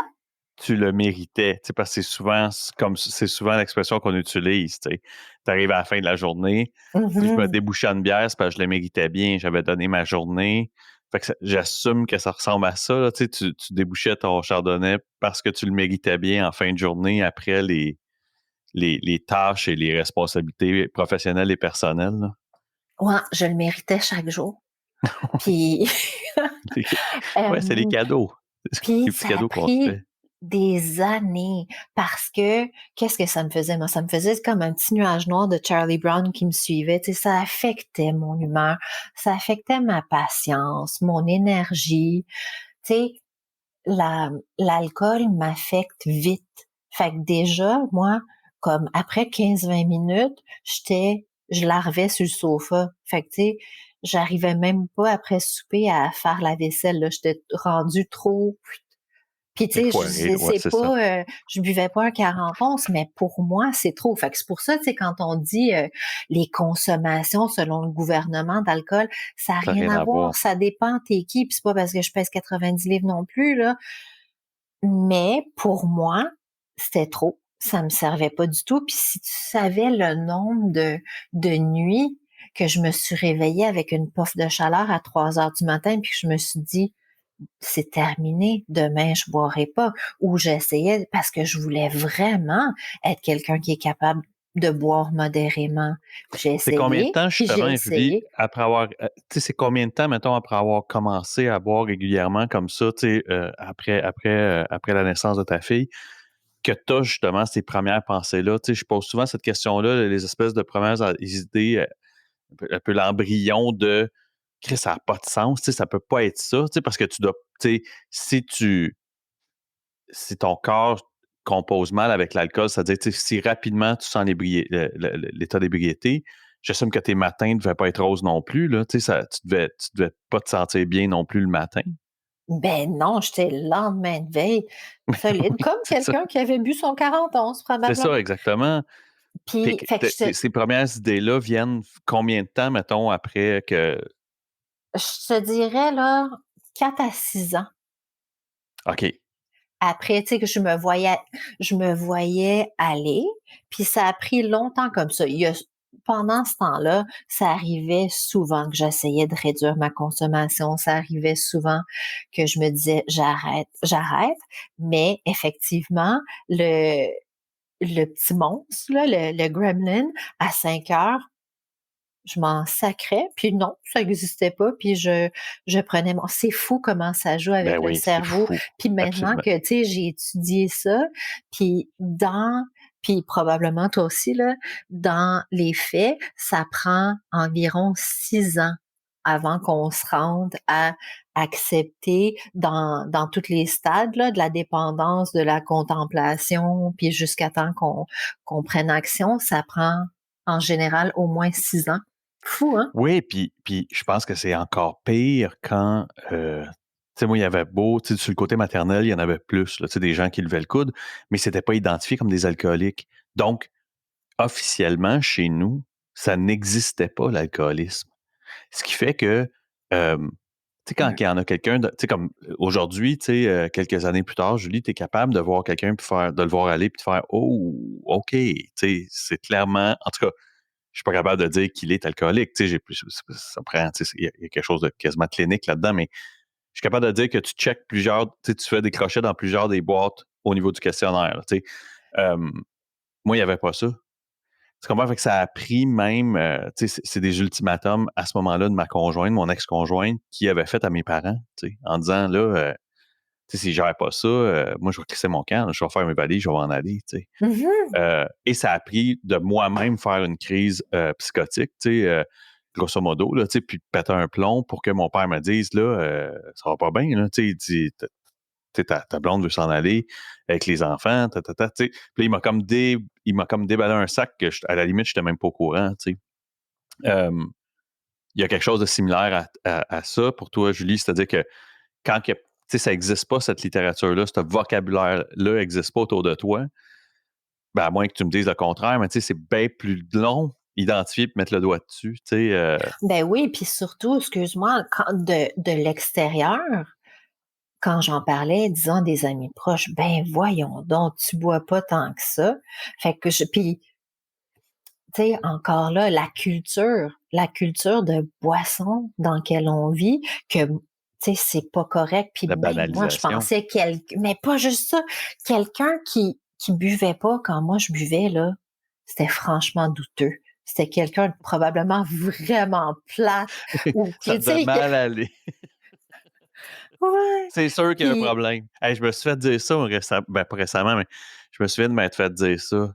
Tu le méritais, tu sais, parce que c'est souvent l'expression qu'on utilise, tu sais. Tu arrives à la fin de la journée, si je me Mhm. débouchais une bière, c'est parce que je le méritais bien, j'avais donné ma journée. Fait que j'assume que ça ressemble à ça, là, tu sais, tu débouchais ton chardonnay parce que tu le méritais bien en fin de journée après les tâches et les responsabilités professionnelles et personnelles, là. Ouais, je le méritais chaque jour. Puis, Ouais, c'est les euh, cadeaux. puis Les petits ça a cadeaux qu'on se pris fait. des années parce que qu'est-ce que ça me faisait? Moi, ça me faisait comme un petit nuage noir de Charlie Brown qui me suivait. Tu sais, ça affectait mon humeur, ça affectait ma patience, mon énergie. Tu sais, l'alcool m'affecte vite. Fait que déjà, moi, comme après 15 20 minutes, je larvais sur le sofa. Fait que, tu sais, j'arrivais même pas après souper à faire la vaisselle, là. J'étais rendue trop. Puis, tu sais, Effoiré, ouais, c'est c'est ça. pas, je buvais pas un 40 onces, mais pour moi, c'est trop. Fait que c'est pour ça, tu sais, quand on dit les consommations selon le gouvernement d'alcool, ça n'a Ça n'a rien rien à à voir. voir. Ça dépend t'es qui. Puis c'est pas parce que je pèse 90 livres non plus, là. Mais pour moi, c'était trop. Ça me servait pas du tout. Puis si tu savais le nombre de nuits que je me suis réveillée avec une pof de chaleur à 3 heures du matin, puis que je me suis dit, c'est terminé, demain je boirai pas. Ou j'essayais parce que je voulais vraiment être quelqu'un qui est capable de boire modérément. J'ai C'est combien de essayé, temps, puis j'ai justement, Evelyne, essayé. après avoir, tu sais, c'est combien de temps, mettons, après avoir commencé à boire régulièrement comme ça, tu sais, après la naissance de ta fille, que tu as justement ces premières pensées-là? Tu sais, je pose souvent cette question-là, les espèces de premières idées, un peu l'embryon de Chris, ça n'a pas de sens, tu sais, ça peut pas être ça, tu sais, parce que tu dois, tu sais, si ton corps compose mal avec l'alcool, c'est-à-dire si rapidement tu sens l'état d'ébriété, j'assume que tes matins ne devaient pas être roses non plus. Là, tu devais pas te sentir bien non plus le matin. Ben non, j'étais le lendemain de veille, solide, Oui, comme c'est ça. quelqu'un qui avait bu son 40 onces C'est ça, probablement. exactement. Puis Puis, fait que ces premières idées-là viennent combien de temps, mettons, après que. je te dirais là, 4 à 6 ans. OK. Après, tu sais, que je me voyais aller, puis ça a pris longtemps comme ça. Pendant ce temps-là, ça arrivait souvent que j'essayais de réduire ma consommation. Ça arrivait souvent que je me disais j'arrête, j'arrête. Mais effectivement, le petit monstre, là, le gremlin, à 5 heures, je m'en sacrais, puis non, ça n'existait pas, puis je prenais mon c'est fou comment ça joue Ben avec le oui, c'est cerveau. fou. Puis maintenant Absolument. que, tu sais, j'ai étudié ça, puis puis probablement toi aussi, là, dans les faits, ça prend environ 6 ans avant qu'on se rende à accepter dans tous les stades, là, de la dépendance, de la contemplation, puis jusqu'à temps qu'on prenne action, ça prend en général au moins 6 ans. Fou, hein? Oui, puis je pense que c'est encore pire quand, tu sais, moi, il y avait beau, tu sais, sur le côté maternel, il y en avait plus, là, tu sais, des gens qui levaient le coude, mais c'était pas identifié comme des alcooliques. Donc, officiellement, chez nous, ça n'existait pas l'alcoolisme. Ce qui fait que, tu sais, quand Mmh. il y en a quelqu'un tu sais, comme aujourd'hui, tu sais, quelques années plus tard, Julie, tu es capable de voir quelqu'un puis de le voir aller puis de faire: «Oh, OK», tu sais, c'est clairement en tout cas, je suis pas capable de dire qu'il est alcoolique, tu sais, j'ai plus ça prend, tu sais, il y a quelque chose de quasiment clinique là-dedans, mais je suis capable de dire que tu checkes plusieurs, tu sais, tu fais des crochets dans plusieurs des boîtes au niveau du questionnaire, là, tu sais. Moi, il y avait pas ça. Tu comprends? Fait que ça a pris même, tu sais, c'est des ultimatums à ce moment-là de ma conjointe, mon ex-conjointe, qui avait fait à mes parents, tu sais, en disant, là, tu sais, si je gère pas ça, moi, je vais crisser mon camp, là, je vais faire mes valises, je vais m'en aller, tu sais. Mmh. Et ça a pris de moi-même faire une crise psychotique, tu sais, grosso modo, là, tu sais, puis péter un plomb pour que mon père me dise, là, ça va pas bien, là, tu sais, il dit, tu sais, ta blonde veut s'en aller avec les enfants, tu sais. Puis là, il m'a comme déballé un sac que, à la limite, je n'étais même pas au courant, tu sais. Il y a quelque chose de similaire à ça pour toi, Julie, c'est-à-dire que quand tu sais, ça n'existe pas, cette littérature-là, ce vocabulaire-là n'existe pas autour de toi, ben, à moins que tu me dises le contraire, mais tu sais, c'est bien plus long identifier et mettre le doigt dessus, tu sais. Ben oui, puis surtout, excuse-moi, quand de l'extérieur, quand j'en parlais, disons des amis proches, ben voyons donc, tu bois pas tant que ça. Fait que puis tu sais, encore là, la culture de boisson dans laquelle on vit, que, tu sais, c'est pas correct. Puis La même moi, je banalisation. pensais mais pas juste ça, quelqu'un qui buvait pas quand moi je buvais, là, c'était franchement douteux. C'était quelqu'un de probablement vraiment plate ou Ça tu devait sais, mal aller. ouais. C'est sûr qu'il y a un Puis, problème. Hey, je me suis fait dire ça ben, pas récemment, mais je me souviens de m'être fait dire ça.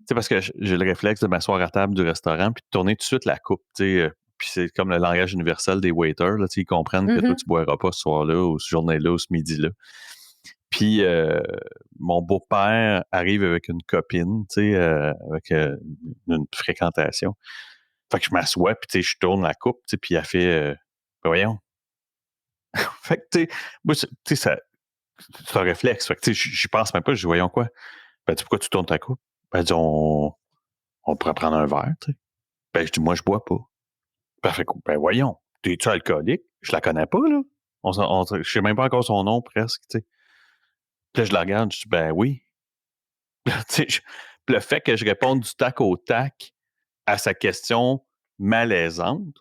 Tu sais, parce que j'ai le réflexe de m'asseoir à table du restaurant puis de tourner tout de suite la coupe, tu sais. Puis c'est comme le langage universel des waiters, là, tu sais, ils comprennent que toi, mhm, tu boiras pas ce soir-là ou ce journée-là ou ce midi-là. Puis mon beau-père arrive avec une copine, tu sais, avec une fréquentation. Fait que je m'assois, puis tu sais, je tourne la coupe, tu sais, puis elle fait ben voyons. Fait que tu sais, moi, tu sais, c'est un réflexe. Fait que tu sais, j'y pense même pas, je dis voyons quoi. Ben, tu pourquoi tu tournes ta coupe? Ben, elle dit on pourrait prendre un verre, tu sais. Ben, je dis moi, je bois pas. Ben, elle fait ben voyons, t'es-tu alcoolique? Je la connais pas, là. Je sais même pas encore son nom presque, tu sais. Puis là, je la regarde, je dis ben oui. Tu sais, puis le fait que je réponde du tac au tac à sa question malaisante,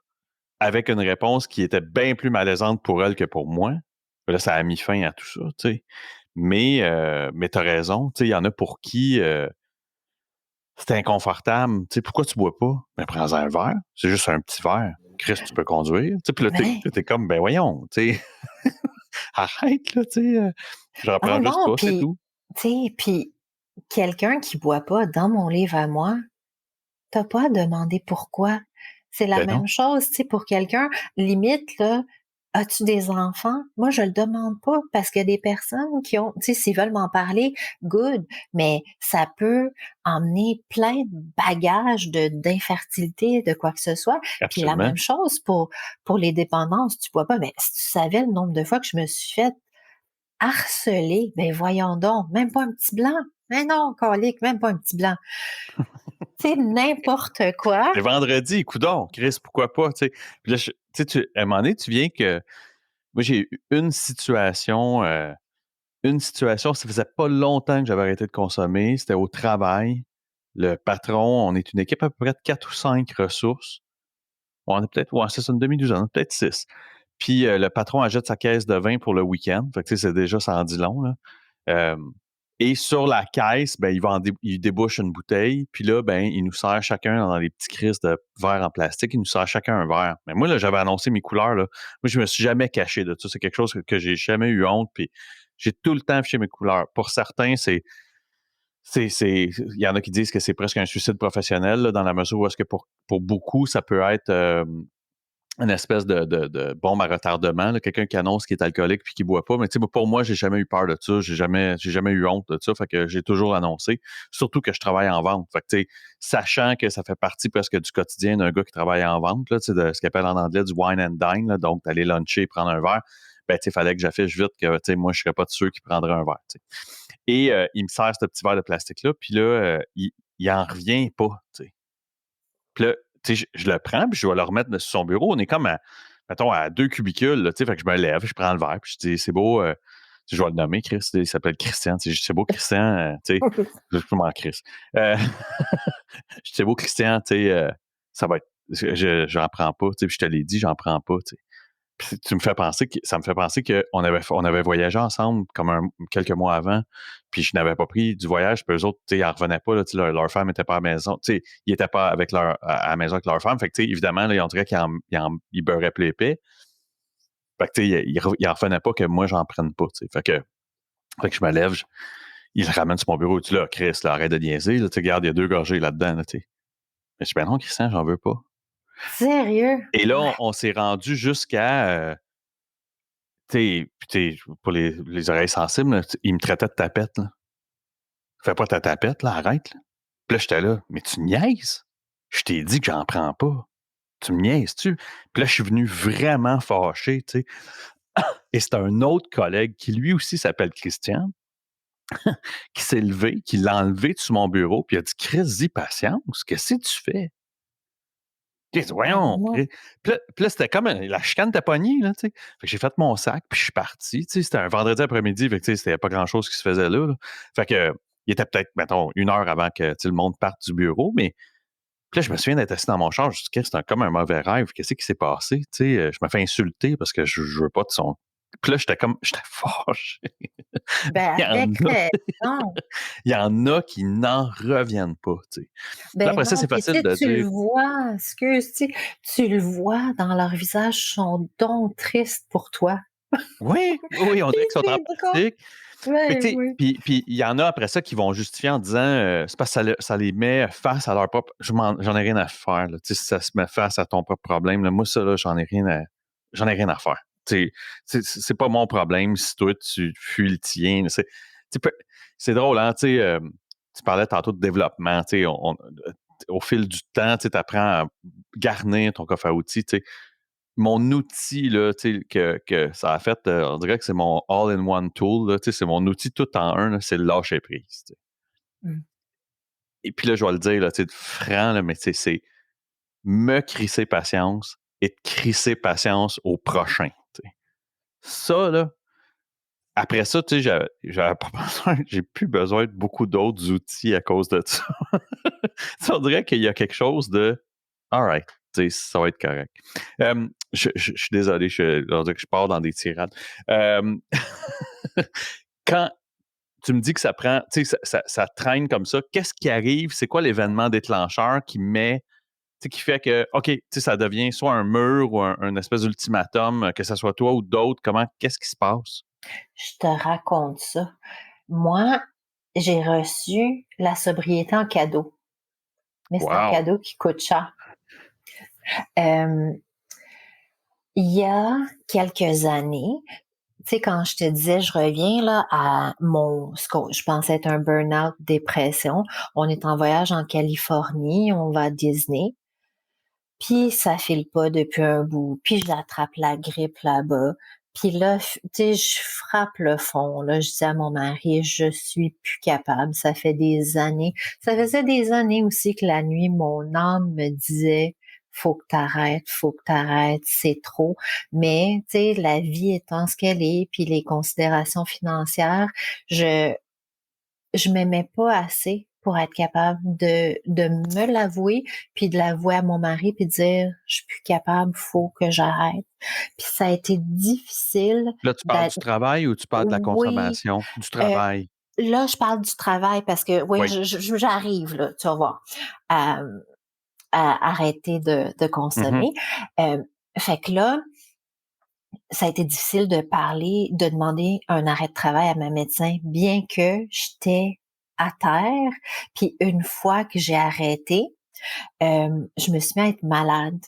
avec une réponse qui était bien plus malaisante pour elle que pour moi, ben là, ça a mis fin à tout ça, tu sais. Mais tu as raison, tu sais, il y en a pour qui c'est inconfortable. Tu sais, pourquoi tu bois pas? Ben, prends un verre. C'est juste un petit verre. Chris, tu peux conduire. Tu sais, puis là, ouais. t'es comme, ben voyons, tu sais, arrête, là, tu sais, j'en Ah prends juste non, pas, c'est puis, tout. tu sais, puis quelqu'un qui boit pas dans mon livre à moi, t'as pas à demander pourquoi. C'est la Ben non, même chose, tu sais, pour quelqu'un, limite, là, as-tu des enfants? Moi, je le demande pas parce qu'il y a des personnes qui ont, tu sais, s'ils veulent m'en parler, good, mais ça peut emmener plein de bagages d'infertilité, de quoi que ce soit. Puis la absolument. même chose pour les dépendances, tu bois pas, mais si tu savais le nombre de fois que je me suis fait harceler, ben voyons donc, même pas un petit blanc. Mais non, colique, même pas un petit blanc. C'est n'importe quoi. C'est vendredi, coudonc, Chris, pourquoi pas, tu sais. Puis là, tu sais, à un moment donné, tu viens que moi, j'ai eu une situation, ça faisait pas longtemps que j'avais arrêté de consommer, c'était au travail. Le patron, on est une équipe à peu près de 4 ou 5 ressources. On est peut-être, ouais, c'est ça, une demi-douzaine, peut-être 6. Puis le patron achète sa caisse de vin pour le week-end. Fait que, tu sais, c'est déjà, ça en dit long, là. Et sur la caisse, ben, il débouche une bouteille, puis là, ben, il nous sert chacun dans les petits crises de verre en plastique, il nous sert chacun un verre. Mais moi, là, j'avais annoncé mes couleurs, là. Moi, je me suis jamais caché de ça. C'est quelque chose que j'ai jamais eu honte, puis j'ai tout le temps affiché mes couleurs. Pour certains, il y en a qui disent que c'est presque un suicide professionnel, là, dans la mesure où est-ce que pour beaucoup, ça peut être une espèce de bombe à retardement, là, quelqu'un qui annonce qu'il est alcoolique puis qui boit pas. Mais tu sais, pour moi, j'ai jamais eu peur de ça. J'ai jamais eu honte de ça. Fait que j'ai toujours annoncé. Surtout que je travaille en vente. Fait que tu sais, sachant que ça fait partie presque du quotidien d'un gars qui travaille en vente, là, tu sais, de ce qu'on appelle en anglais du wine and dine, là, donc d'aller luncher, prendre un verre, ben tu sais, fallait que j'affiche vite que tu sais, moi, je serais pas de ceux qui prendraient un verre. Tu sais. Et il me sert ce petit verre de plastique-là, puis là, il en revient pas. Tu sais. Puis là, tu sais, je le prends, puis je vais le remettre sur son bureau. On est comme mettons, à 2 cubicules, là, tu sais, fait que je me lève, je prends le verre, puis je dis, c'est beau, je vais le nommer, Chris, il s'appelle Christian, tu sais, c'est beau, Christian, tu sais, je peux m'en Chris. Euh, je dis, c'est beau, Christian, tu sais, ça va être, j'en prends pas, tu sais, puis je te l'ai dit, j'en prends pas, tu sais. Puis ça me fait penser qu'on avait voyagé ensemble comme quelques mois avant, puis je n'avais pas pris du voyage, puis eux autres, tu sais, ils en revenaient pas, là, tu sais, leur femme n'était pas à la maison, tu sais, ils n'étaient pas à la maison avec leur femme, fait que, tu sais, évidemment, là, on dirait qu'ils beurraient plus épais, fait que, tu sais, ils en revenaient pas que moi, j'en prenne pas, tu sais, fait que je me lève, il le ramène sur mon bureau, tu dis, là, Chris, là, arrête de niaiser, là, tu sais, regarde, il y a 2 gorgées là-dedans, là, tu sais. Mais je dis, ben non, Christian, j'en veux pas. Sérieux? Et là, on s'est rendu jusqu'à, tu sais, pour les oreilles sensibles, là, il me traitait de tapette, là. Fais pas ta tapette, là, arrête, là. Puis là, j'étais là, mais tu niaises? Je t'ai dit que j'en prends pas. Tu me niaises-tu? Puis là, je suis venu vraiment fâché, tu sais. Et c'est un autre collègue qui, lui aussi, s'appelle Christian, qui s'est levé, qui l'a enlevé de sur mon bureau, puis il a dit, Chris, dis patience, qu'est-ce que tu fais? J'ai dit, Ben, voyons. moi, Puis là, c'était comme la chicane t'a pogné, là, tu sais. Fait que j'ai fait mon sac, puis je suis parti. Tu sais, c'était un vendredi après-midi, fait que tu sais, c'était pas grand-chose qui se faisait là, là. Fait que il était peut-être, mettons, 1 heure avant que tu sais, le monde parte du bureau, mais puis là, je me souviens d'être assis dans mon char. Je me suis dit, c'était comme un mauvais rêve. Qu'est-ce qui s'est passé? Tu sais, je me fais insulter parce que je veux pas de son. Puis là, j'étais fâché. ben, Il y en avec a, raison. il y en a qui n'en reviennent pas, tu sais. Puis Ben après ça, non, c'est puis tu facile sais, de tu le dire, vois, excuse, tu le vois dans leur visage, ils sont donc tristes pour toi. oui, oui, on Puis dirait qu'ils sont c'est drôle. empathiques. Fait que, Ouais, tu sais, oui. puis il y en a après ça qui vont justifier en disant c'est parce que ça les met face à leur propre. J'en ai rien à faire. Là. Tu sais, si ça se met face à ton propre problème, là, moi, ça, là, j'en ai rien à faire. Tu sais, c'est pas mon problème si toi, tu fuis le tien. Là. C'est drôle, hein? Tu parlais tantôt de développement. Tu sais, au fil du temps, tu apprends à garnir ton coffre à outils. Tu sais, mon outil là, tu sais, que ça a fait, on dirait que c'est mon all-in-one tool, là, tu sais, c'est mon outil tout en un, là, c'est le lâcher prise. Tu sais. Mmh. Et puis là, je vais le dire, là, tu sais, franc, là, mais tu sais, c'est me crisser patience et de crisser patience au prochain. Tu sais. Ça, là, après ça, tu sais, j'avais pas besoin, j'ai plus besoin de beaucoup d'autres outils à cause de ça. Tu sais, on dirait qu'il y a quelque chose de all right, tu sais, ça va être correct. Je suis désolé, on dirait que je pars dans des tirades. Euh, quand tu me dis que ça prend, tu sais, ça traîne comme ça, qu'est-ce qui arrive? C'est quoi l'événement déclencheur qui met, tu sais, qui fait que, OK, tu sais, ça devient soit un mur ou un espèce d'ultimatum, que ce soit toi ou d'autres, qu'est-ce qui se passe? Je te raconte ça. Moi, j'ai reçu la sobriété en cadeau, mais c'est un Wow! cadeau qui coûte cher. Hem, il y a quelques années, tu sais, quand je te disais, je reviens là à ce que je pensais être un burn-out, dépression. On est en voyage en Californie, on va à Disney, puis ça file pas depuis un bout, puis j'attrape la grippe là-bas. Puis là, tu sais, je frappe le fond, là. Je dis à mon mari, je suis plus capable. Ça fait des années. Ça faisait des années aussi que la nuit, mon âme me disait, faut que t'arrêtes, c'est trop. Mais, tu sais, la vie étant ce qu'elle est, puis les considérations financières, je, je m'aimais pas assez pour être capable de me l'avouer, puis de l'avouer à mon mari, puis de dire, je suis plus capable, faut que j'arrête. Puis ça a été difficile Là, tu parles d'être, du travail ou tu parles de la oui, consommation? Du euh, travail. là, je parle du travail parce que, oui, Oui. j'arrive, là, tu vas voir, à, à arrêter de Mhm. consommer. Fait que là, ça a été difficile de demander un arrêt de travail à ma médecin, bien que j'étais à terre. Puis une fois que j'ai arrêté, je me suis mis à être malade,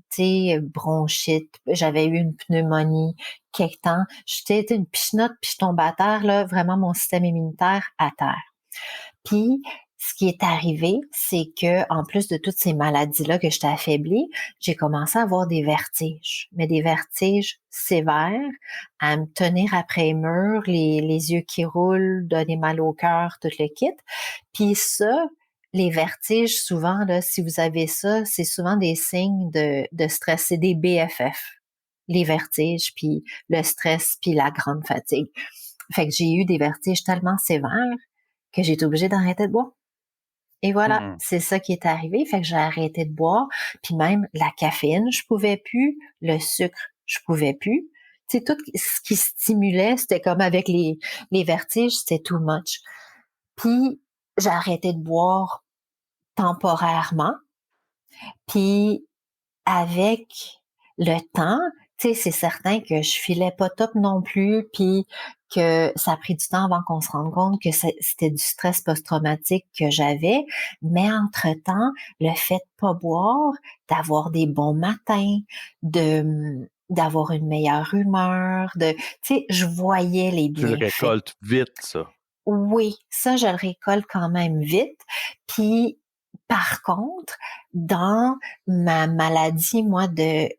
tu sais, bronchite. J'avais eu une pneumonie quelque temps. J'étais une pichenote, puis je tombe à terre, là, vraiment mon système immunitaire à terre. Puis, ce qui est arrivé, c'est que en plus de toutes ces maladies-là que j'étais affaiblie, j'ai commencé à avoir des vertiges, mais des vertiges sévères, à me tenir après les murs, les yeux qui roulent, donner mal au cœur, tout le kit. Puis ça, les vertiges, souvent, là, si vous avez ça, c'est souvent des signes de stress. C'est des BFF, les vertiges, puis le stress, puis la grande fatigue. Fait que j'ai eu des vertiges tellement sévères que j'ai été obligée d'arrêter de boire. Et voilà, Mhm. c'est ça qui est arrivé. Fait que j'ai arrêté de boire. Puis même la caféine, je pouvais plus. Le sucre, je pouvais plus. Tu sais, tout ce qui stimulait, c'était comme avec les vertiges, c'était too much. Puis j'ai arrêté de boire temporairement. Puis avec le temps, tu sais, c'est certain que je filais pas top non plus, puis que ça a pris du temps avant qu'on se rende compte que c'était du stress post-traumatique que j'avais. Mais entre-temps, le fait de pas boire, d'avoir des bons matins, d'avoir une meilleure humeur, tu sais, je voyais les Tu le bienfaits. récoltes vite, ça. Oui, ça, je le récolte quand même vite. Puis, par contre, dans ma maladie, moi, de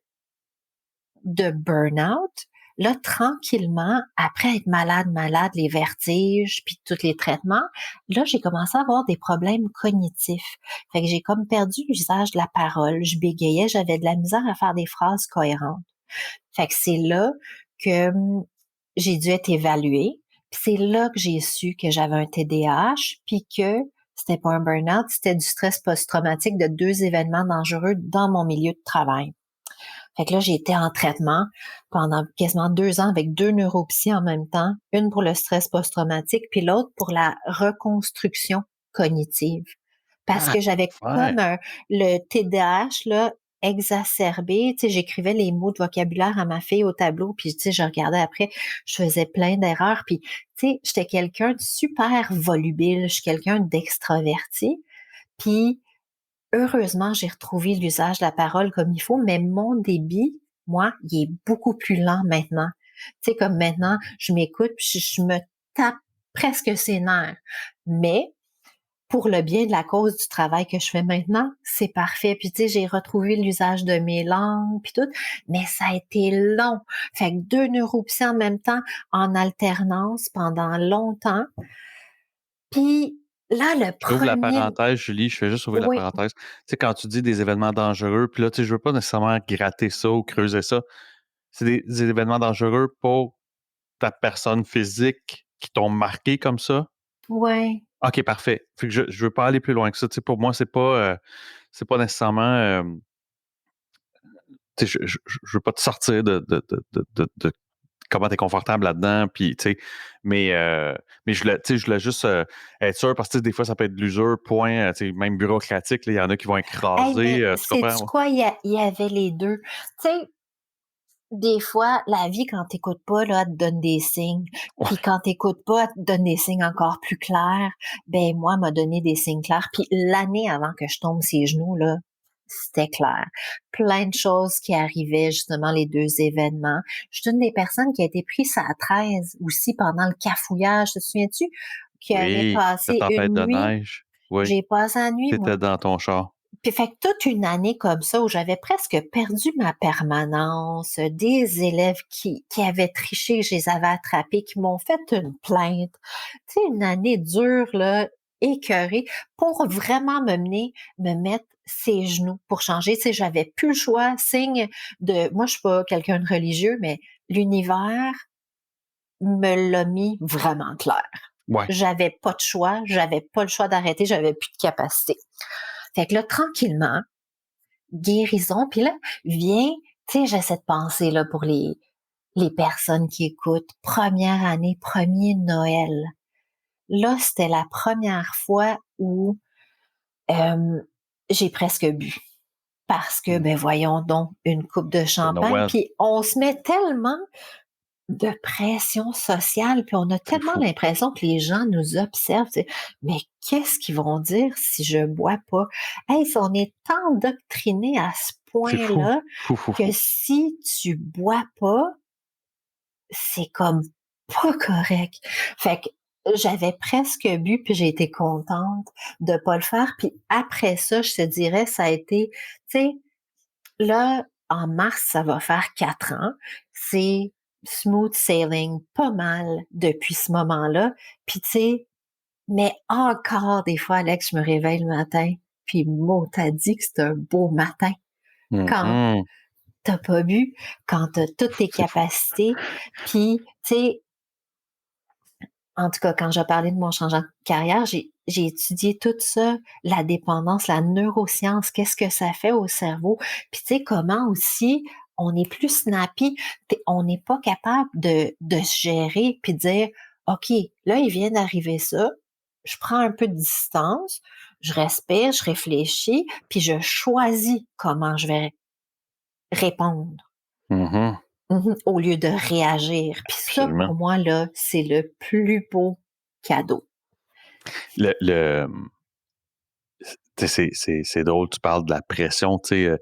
burn-out, là, tranquillement, après être malade, les vertiges, puis tous les traitements, là, j'ai commencé à avoir des problèmes cognitifs. Fait que j'ai comme perdu l'usage de la parole. Je bégayais, j'avais de la misère à faire des phrases cohérentes. Fait que c'est là que j'ai dû être évaluée. Puis c'est là que j'ai su que j'avais un TDAH, puis que c'était pas un burn-out, c'était du stress post-traumatique de 2 événements dangereux dans mon milieu de travail. Fait que là, j'ai été en traitement pendant quasiment 2 ans avec 2 neuropsies en même temps, une pour le stress post-traumatique, puis l'autre pour la reconstruction cognitive. Parce Ah, que j'avais ouais. comme le TDAH là exacerbé, tu sais, j'écrivais les mots de vocabulaire à ma fille au tableau, puis tu sais, je regardais après, je faisais plein d'erreurs, puis tu sais, j'étais quelqu'un de super volubile, je suis quelqu'un d'extraverti, puis heureusement, j'ai retrouvé l'usage de la parole comme il faut, mais mon débit, moi, il est beaucoup plus lent maintenant. Tu sais, comme maintenant, je m'écoute, puis je me tape presque ses nerfs. Mais pour le bien de la cause du travail que je fais maintenant, c'est parfait. Puis tu sais, j'ai retrouvé l'usage de mes langues, puis tout, mais ça a été long. Fait que 2 neuropsies en même temps, en alternance pendant longtemps. Puis là, le J'ouvre la premier... parenthèse, Julie, je fais juste ouvrir la Oui, parenthèse. Tu sais, quand tu dis des événements dangereux, puis là, tu sais, je veux pas nécessairement gratter ça ou creuser ça. C'est des événements dangereux pour ta personne physique qui t'ont marqué comme ça? oui. OK, parfait. Fait que je veux pas aller plus loin que ça. Tu sais, pour moi, c'est pas nécessairement, tu sais, je veux pas te sortir de comment tu es confortable là-dedans, puis, tu sais, mais tu sais, je voulais juste être sûr parce que tu sais, des fois, ça peut être de l'usure, point, tu sais, même bureaucratique, là, il y en a qui vont Hey, écraser, mais tu comprends? sais-tu Ouais. quoi? Il y avait les deux. Tu sais, des fois, la vie, quand t'écoutes pas, là, elle te donne des signes. Puis Ouais. quand t'écoutes pas, elle te donne des signes encore plus clairs. Ben, moi, elle m'a donné des signes clairs. Puis l'année avant que je tombe ses genoux, là, c'était clair. Plein de choses qui arrivaient, justement, les 2 événements. Je suis une des personnes qui a été prise à 13 aussi pendant le cafouillage. Te souviens-tu? Qui avait Oui, la passé tempête une de nuit. neige. Oui, J'ai passé la nuit, tu moi. étais dans ton char. Puis fait que toute une année comme ça où j'avais presque perdu ma permanence, des élèves qui avaient triché, je les avais attrapés, qui m'ont fait une plainte. Tu sais, une année dure, là, écœurée, pour vraiment me mettre ses genoux pour changer. Tu sais, j'avais plus le choix, signe de... Moi, je suis pas quelqu'un de religieux, mais l'univers me l'a mis vraiment clair. Ouais. J'avais pas de choix, j'avais pas le choix d'arrêter, j'avais plus de capacité. Fait que là, tranquillement, guérison. Puis là, vient, tu sais, j'ai cette pensée-là pour les personnes qui écoutent, première année, premier Noël. Là, c'était la première fois où j'ai presque bu. Parce que, ben voyons donc, une coupe de C'est champagne, Noël. puis on se met tellement de pression sociale, puis on a C'est tellement fou. l'impression que les gens nous observent. Mais qu'est-ce qu'ils vont dire si je bois pas? Hey, si on est endoctriné à ce C'est fou. point-là Fou, fou, que fou. si tu bois pas, c'est comme pas correct. Fait que j'avais presque bu, puis j'ai été contente de pas le faire. Puis après ça, je te dirais, ça a été, tu sais, là, en mars, ça va faire 4 ans. C'est smooth sailing pas mal depuis ce moment-là. Puis tu sais, mais encore des fois, Alex, je me réveille le matin, puis Maud t'a dit que c'est un beau matin. Quand Mhm. t'as pas bu, quand t'as toutes tes C'est fou. capacités, puis tu sais, en tout cas, quand j'ai parlé de mon changement de carrière, j'ai étudié tout ça, la dépendance, la neuroscience, qu'est-ce que ça fait au cerveau. Puis tu sais, comment aussi on est plus snappy, on n'est pas capable de se gérer puis de dire, OK, là, il vient d'arriver ça, je prends un peu de distance, je respire, je réfléchis, puis je choisis comment je vais répondre. Mhm. Au lieu de réagir. Puis ça, Absolument. pour moi, là, c'est le plus beau cadeau. Le, tu sais, c'est drôle, tu parles de la pression, tu sais,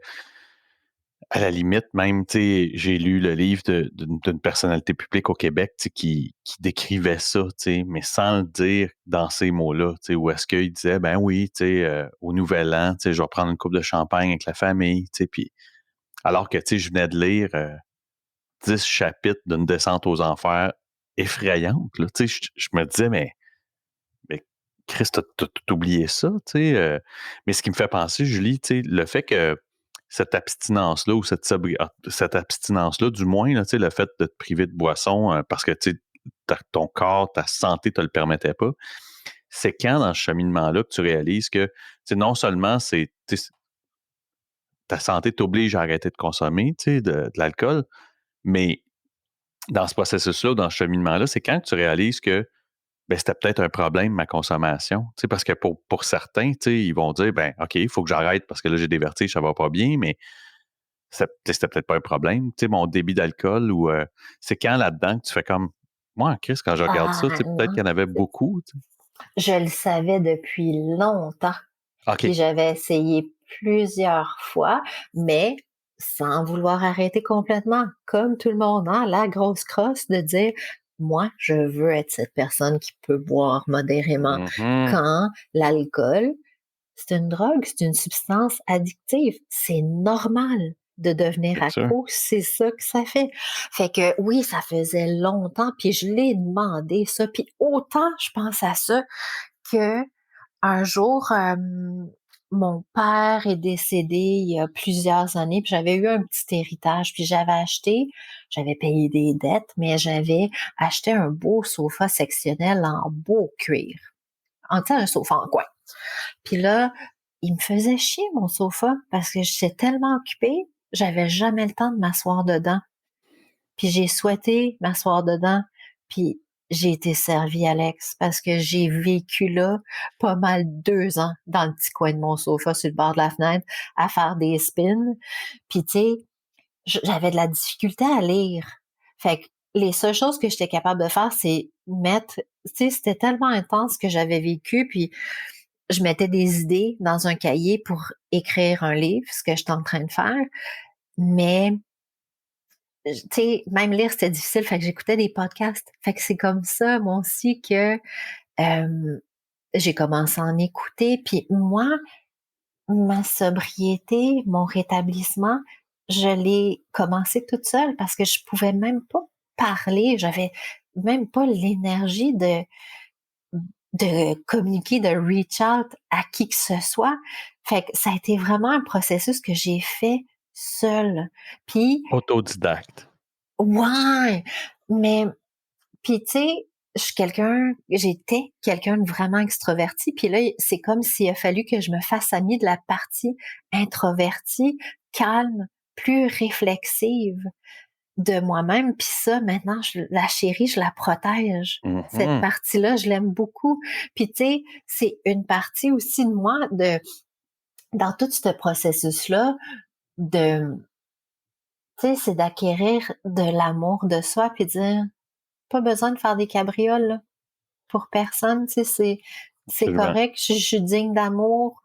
à la limite, même, tu sais, j'ai lu le livre d'une personnalité publique au Québec, tu sais, qui décrivait ça, tu sais, mais sans le dire dans ces mots-là, tu sais, où est-ce qu'il disait, ben oui, tu sais, au Nouvel An, tu sais, je vais prendre une coupe de champagne avec la famille, tu sais, puis alors que, tu sais, je venais de lire 10 chapitres d'une descente aux enfers effrayante, là, tu sais, je me disais, mais Chris, t'as tout oublié ça, tu sais. Mais ce qui me fait penser, Julie, tu sais, le fait que cette abstinence-là ou cette abstinence-là, du moins, là, tu sais, le fait de te priver de boisson parce que tu sais, ton corps, ta santé te le permettait pas, c'est quand dans ce cheminement-là que tu réalises que tu sais, non seulement tu sais, ta santé t'oblige à arrêter de consommer tu sais, de l'alcool, mais dans ce processus-là, dans ce cheminement-là, c'est quand tu réalises que ben, c'était peut-être un problème, ma consommation. Tu sais, parce que pour certains, tu sais, ils vont dire, ben, OK, il faut que j'arrête parce que là, j'ai des vertiges, ça va pas bien, mais c'était peut-être pas un problème. Tu sais, mon débit d'alcool ou c'est quand là-dedans que tu fais comme, moi, Chris, quand je regarde ça, tu Ah sais, peut-être qu'il y non, en avait beaucoup. Tu sais. je le savais depuis longtemps. OK. Puis j'avais essayé plusieurs fois, mais sans vouloir arrêter complètement, comme tout le monde, hein, la grosse crosse de dire, moi, je veux être cette personne qui peut boire modérément. Mhm. Quand l'alcool, c'est une drogue, c'est une substance addictive. C'est normal de devenir C'est sûr. accro, c'est ça que ça fait. Fait que oui, ça faisait longtemps, puis je l'ai demandé ça, puis autant je pense à ça que un jour, mon père est décédé il y a plusieurs années, puis j'avais eu un petit héritage, puis j'avais payé des dettes, mais j'avais acheté un beau sofa sectionnel en beau cuir. En tu sais, un sofa en coin. Puis là, il me faisait chier mon sofa parce que j'étais tellement occupée, j'avais jamais le temps de m'asseoir dedans. Puis j'ai souhaité m'asseoir dedans, puis j'ai été servie, Alex, parce que j'ai vécu là pas mal 2 ans dans le petit coin de mon sofa sur le bord de la fenêtre à faire des spins. Puis tu sais, j'avais de la difficulté à lire. Fait que les seules choses que j'étais capable de faire, c'est mettre, tu sais, c'était tellement intense que j'avais vécu, puis je mettais des idées dans un cahier pour écrire un livre, ce que j'étais en train de faire. Mais, tu sais, même lire, c'était difficile, fait que j'écoutais des podcasts. Fait que c'est comme ça, moi aussi, que j'ai commencé à en écouter. Puis moi, ma sobriété, mon rétablissement, je l'ai commencé toute seule parce que je pouvais même pas parler. J'avais même pas l'énergie de communiquer, de reach out à qui que ce soit. Fait que ça a été vraiment un processus que j'ai fait seule. Puis, Autodidacte. ouais, mais, puis tu sais, j'étais quelqu'un de vraiment extroverti. Puis là, c'est comme s'il a fallu que je me fasse amie de la partie introvertie, calme, plus réflexive. de moi-même. Puis ça, maintenant, la chéris, je la protège. Cette Mhm. partie-là, je l'aime beaucoup. Puis tu sais, c'est une partie aussi de moi dans tout ce processus-là de, tu sais, c'est d'acquérir de l'amour de soi puis dire, pas besoin de faire des cabrioles, là, pour personne, tu sais, c'est Absolument. correct, je suis digne d'amour,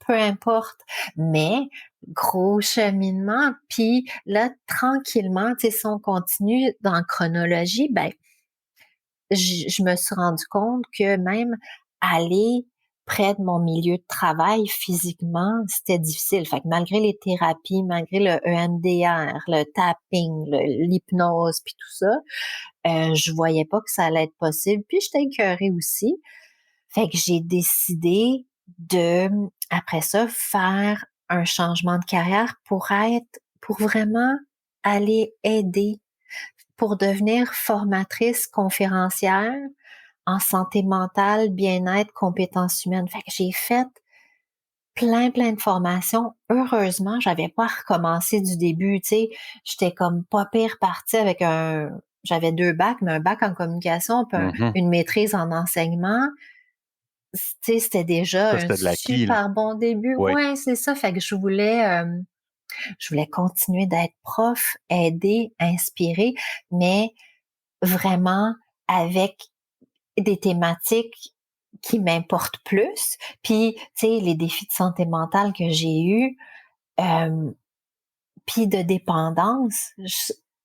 peu importe. Mais gros cheminement, puis là, tranquillement, tu sais, si on continue dans la chronologie, ben, je me suis rendu compte que même aller près de mon milieu de travail physiquement, c'était difficile. Fait que malgré les thérapies, malgré le EMDR, le tapping, l'hypnose, puis tout ça, je voyais pas que ça allait être possible. Puis j'étais écœurée aussi. Fait que j'ai décidé de, après ça, faire un changement de carrière pour vraiment aller aider, pour devenir formatrice conférencière en santé mentale, bien-être, compétences humaines. Fait que j'ai fait plein de formations. Heureusement, j'avais pas recommencé du début, tu sais. J'étais comme pas pire partie avec j'avais 2 bacs, mais un bac en communication puis Mhm. une maîtrise en enseignement. Tu sais, c'était déjà Ça, un c'était de l'acquis, là. super bon début. Oui. Ouais, c'est ça. Fait que je voulais continuer d'être prof, aider, inspirer, mais vraiment avec des thématiques qui m'importent plus. Puis, tu sais, les défis de santé mentale que j'ai eus, puis de dépendance, tu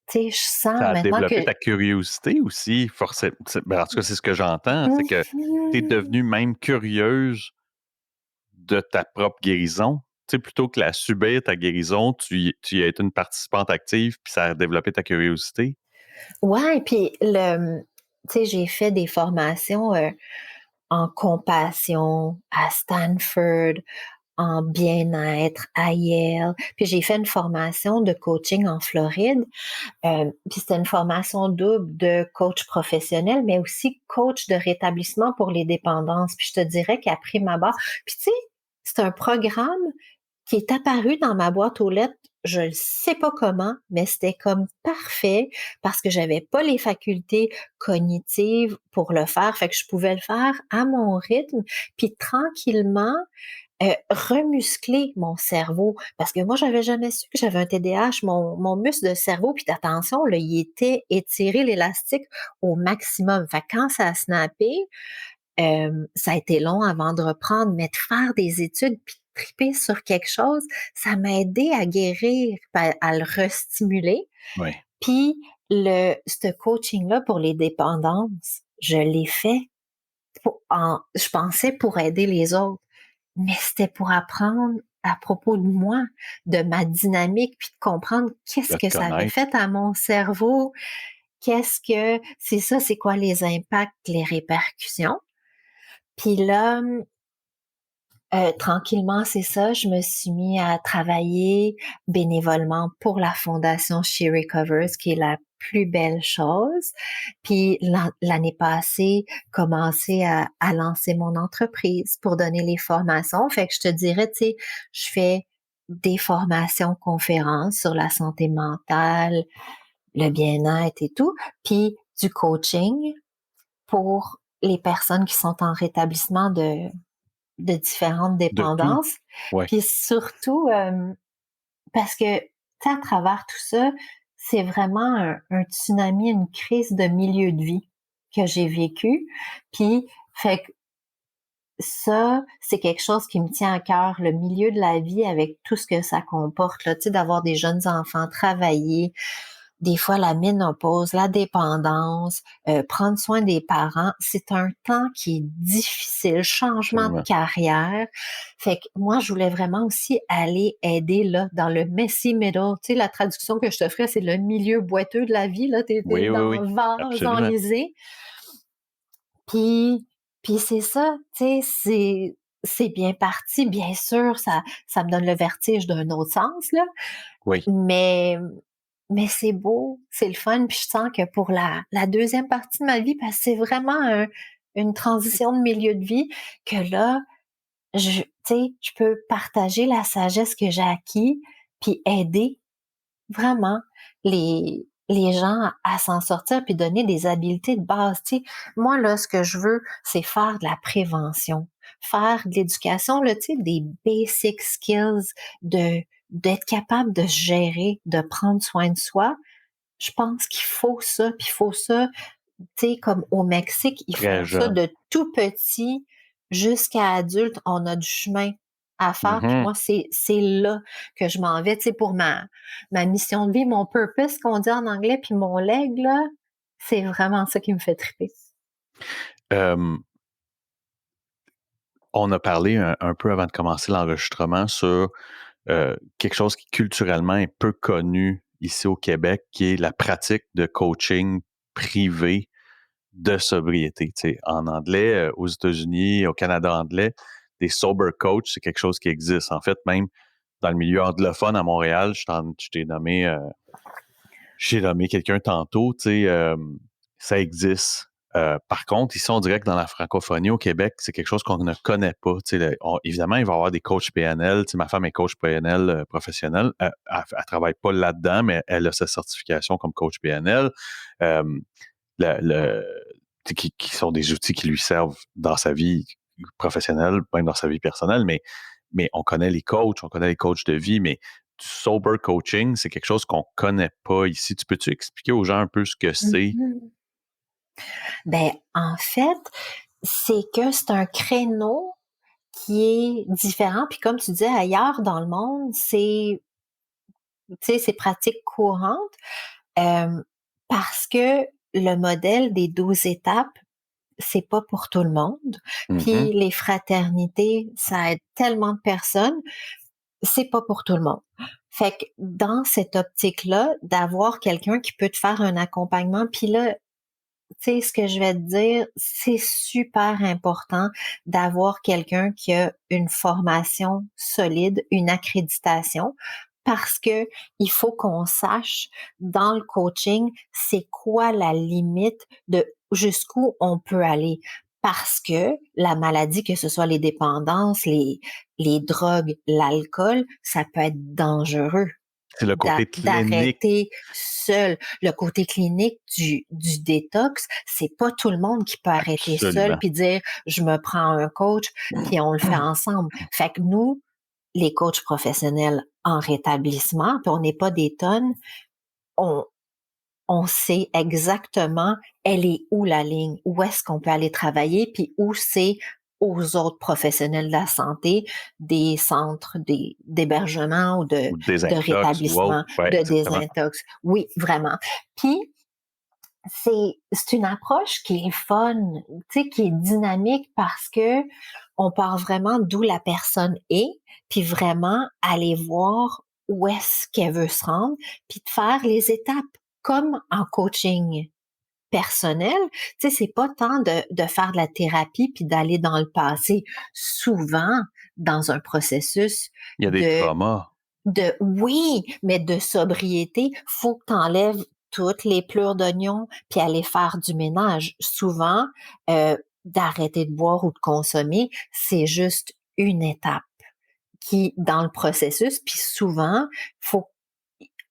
sais, je sens Ça a maintenant que développé ta curiosité aussi, forcément. Ben, en tout cas, c'est ce que j'entends, c'est que tu es Mhm. devenue même curieuse de ta propre guérison. Tu sais, plutôt que la subir, ta guérison, tu y as été une participante active, puis ça a développé ta curiosité. Ouais, puis tu sais, j'ai fait des formations en compassion à Stanford, en bien-être à Yale. Puis j'ai fait une formation de coaching en Floride. Puis c'était une formation double de coach professionnel, mais aussi coach de rétablissement pour les dépendances. Puis je te dirais qu'à prime abord, puis tu sais, c'est un programme qui est apparu dans ma boîte aux lettres, je ne sais pas comment, mais c'était comme parfait parce que j'avais pas les facultés cognitives pour le faire, fait que je pouvais le faire à mon rythme, puis tranquillement remuscler mon cerveau. Parce que moi, j'avais jamais su que j'avais un TDAH. Mon muscle de cerveau, puis attention, là, il était étiré l'élastique au maximum. Fait que quand ça a snappé, ça a été long avant de reprendre, mais de faire des études puis de triper sur quelque chose, ça m'a aidé à guérir, puis à le restimuler. Oui. Puis ce coaching-là pour les dépendances, je l'ai fait je pensais pour aider les autres, mais c'était pour apprendre à propos de moi, de ma dynamique, puis de comprendre qu'est-ce De te que ça avait connaître. fait à mon cerveau, c'est ça, c'est quoi les impacts, les répercussions. Puis là, tranquillement, c'est ça, je me suis mis à travailler bénévolement pour la fondation She Recovers, qui est la plus belle chose. Puis l'année passée, commencé à lancer mon entreprise pour donner les formations. Fait que je te dirais, tu sais, je fais des formations conférences sur la santé mentale, le bien-être et tout, puis du coaching pour les personnes qui sont en rétablissement de différentes De tout. dépendances. Oui. Puis surtout, parce que, tu sais, à travers tout ça, c'est vraiment un tsunami, une crise de milieu de vie que j'ai vécu. Puis, fait que ça, c'est quelque chose qui me tient à cœur, le milieu de la vie avec tout ce que ça comporte, là, tu sais, d'avoir des jeunes enfants, travailler, des fois la ménopause, la dépendance, prendre soin des parents, c'est un temps qui est difficile, changement de Absolument. carrière. Fait que moi, je voulais vraiment aussi aller aider là dans le messy middle. Tu sais, la traduction que je te ferais, c'est le milieu boiteux de la vie. Là, t'es Oui, oui, dans oui. le vase Absolument. enlisé. Puis, puis c'est ça, tu sais, c'est bien parti. Bien sûr, ça me donne le vertige d'un autre sens, là. Oui. Mais c'est beau, c'est le fun, puis je sens que pour la deuxième partie de ma vie, parce que c'est vraiment une transition de milieu de vie, que là, tu sais, je peux partager la sagesse que j'ai acquis, puis aider vraiment les gens à s'en sortir puis donner des habiletés de base. Tu sais, moi, là, ce que je veux, c'est faire de la prévention, faire de l'éducation, là, tu sais, des basic skills d'être capable de se gérer, de prendre soin de soi. Je pense qu'il faut ça, puis il faut ça, tu sais, comme au Mexique, ils Très font ça jeune. de tout petit jusqu'à adulte. On a du chemin à faire. Puis Mhm. moi, c'est là que je m'en vais, tu sais, pour ma mission de vie, mon purpose qu'on dit en anglais, puis mon leg, là, c'est vraiment ça qui me fait triper. Euh, on a parlé un peu avant de commencer l'enregistrement sur quelque chose qui culturellement est peu connu ici au Québec, qui est la pratique de coaching privé de sobriété. Tu sais, en anglais, aux États-Unis, au Canada anglais, des sober coach, c'est quelque chose qui existe. En fait, même dans le milieu anglophone à Montréal, j'ai nommé quelqu'un tantôt, tu sais, ça existe. Par contre, ici, on dirait que dans la francophonie au Québec, c'est quelque chose qu'on ne connaît pas. Tu sais, évidemment, il va y avoir des coachs PNL. Tu sais, ma femme est coach PNL professionnelle. Elle ne travaille pas là-dedans, mais elle a sa certification comme coach PNL. Euh, le, le- qui sont des outils qui lui servent dans sa vie professionnelle, même dans sa vie personnelle, mais on connaît les coachs, on connaît les coachs de vie, mais du sober coaching, c'est quelque chose qu'on connaît pas ici. Tu peux-tu expliquer aux gens un peu ce que c'est? Mhm. Ben, en fait, c'est que c'est un créneau qui est différent. Puis comme tu disais, ailleurs dans le monde, tu sais, c'est pratique courante. Euh, Parce que le modèle des 12 étapes, c'est pas pour tout le monde. Mhm. Puis les fraternités, ça aide tellement de personnes, c'est pas pour tout le monde. Fait que dans cette optique-là, d'avoir quelqu'un qui peut te faire un accompagnement, puis là, tu sais, ce que je vais te dire, c'est super important d'avoir quelqu'un qui a une formation solide, une accréditation, parce que il faut qu'on sache dans le coaching, c'est quoi la limite de jusqu'où on peut aller. Parce que la maladie, que ce soit les dépendances, les drogues, l'alcool, ça peut être dangereux C'est le côté clinique. d'arrêter seul. Le côté clinique du détox, c'est pas tout le monde qui peut arrêter seul Absolument. puis dire je me prends un coach puis on le fait ensemble. Fait que nous, les coachs professionnels en rétablissement, puis on n'est pas des tonnes, on, on sait exactement elle est où la ligne, où est-ce qu'on peut aller travailler, puis où c'est aux autres professionnels de la santé, des centres d'hébergement ou Ou de désintox ou autre. rétablissement, Oui, de exactement. désintox. Oui, vraiment. Puis, c'est une approche qui est fun, tu sais, qui est dynamique parce que on part vraiment d'où la personne est, puis vraiment aller voir où est-ce qu'elle veut se rendre, puis de faire les étapes comme en coaching personnel. Tu sais, c'est pas tant de faire de la thérapie puis d'aller dans le passé. Souvent, dans un processus Il y a des de traumas. oui, mais de sobriété, faut que tu enlèves toutes les pleurs d'oignon puis aller faire du ménage. Souvent, d'arrêter de boire ou de consommer, c'est juste une étape qui dans le processus, puis souvent, faut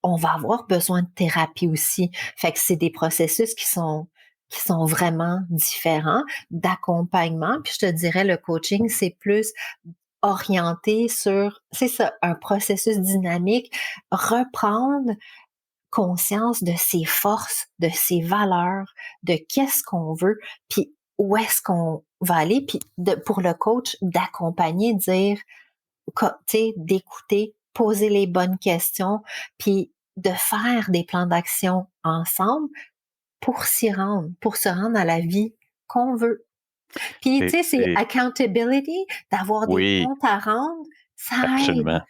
on va avoir besoin de thérapie aussi. Fait que c'est des processus qui sont vraiment différents d'accompagnement. Puis je te dirais, le coaching, c'est plus orienté sur, c'est ça, un processus dynamique, reprendre conscience de ses forces, de ses valeurs, de qu'est-ce qu'on veut, puis où est-ce qu'on va aller, puis pour le coach, d'accompagner, dire, tu sais, d'écouter, poser les bonnes questions, puis de faire des plans d'action ensemble pour s'y rendre, pour se rendre à la vie qu'on veut. Puis, tu sais, c'est C'est accountability, d'avoir des oui, comptes à rendre, ça aide. absolument.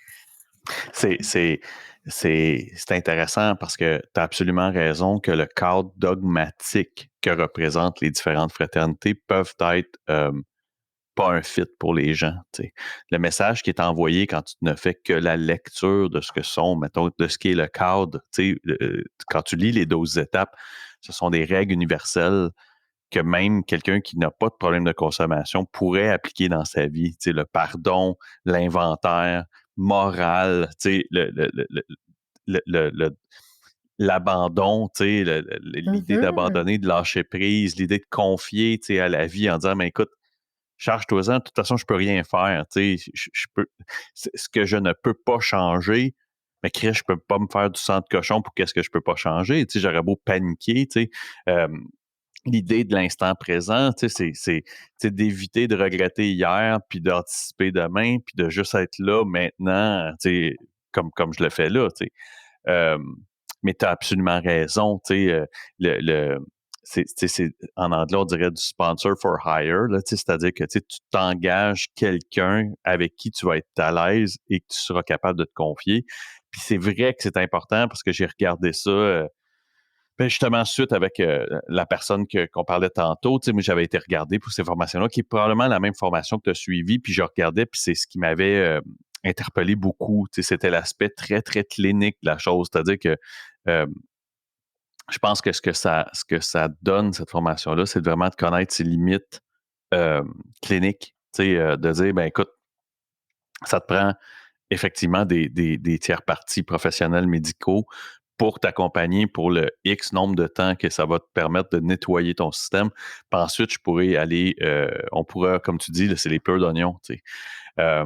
C'est, c'est, c'est intéressant parce que tu as absolument raison que le cadre dogmatique que représentent les différentes fraternités peuvent être pas un fit pour les gens. T'sais. Le message qui est envoyé quand tu ne fais que la lecture de ce que sont, mettons, de ce qui est le cadre, quand tu lis les 12 étapes, ce sont des règles universelles que même quelqu'un qui n'a pas de problème de consommation pourrait appliquer dans sa vie. Le pardon, l'inventaire, morale, le, l'abandon, tu sais, l'idée Mhm. d'abandonner, de lâcher prise, l'idée de confier, tu sais, à la vie en disant, mais écoute, charge-toi-en, de toute façon, je peux rien faire, tu sais, je peux, ce que je ne peux pas changer, mais Chris, je peux pas me faire du sang de cochon pour qu'est-ce que je peux pas changer, tu sais, j'aurais beau paniquer, tu sais, l'idée de l'instant présent, tu sais, c'est d'éviter de regretter hier, puis d'anticiper demain, puis de juste être là maintenant, tu sais, comme je le fais là, tu sais. Euh, mais tu as absolument raison, tu sais, le, en anglais, on dirait du sponsor for hire, là, tu sais, c'est-à-dire que tu t'engages quelqu'un avec qui tu vas être à l'aise et que tu seras capable de te confier. Puis c'est vrai que c'est important parce que j'ai regardé ça. Ben justement, suite avec la personne qu'on parlait tantôt, tu sais, moi, j'avais été regardé pour ces formations-là, qui est probablement la même formation que tu as suivie, puis je regardais, puis c'est ce qui m'avait interpellé beaucoup. Tu sais, c'était l'aspect très, très clinique de la chose. C'est-à-dire que euh, je pense que ce que ça donne, cette formation-là, c'est vraiment de connaître ses limites euh, cliniques. Tu sais, de dire, ben écoute, ça te prend effectivement des tiers parties professionnels médicaux pour t'accompagner pour le X nombre de temps que ça va te permettre de nettoyer ton système. Puis ensuite, je pourrais aller, on pourrait, comme tu dis, là, c'est les pleurs d'oignon, tu sais. Euh,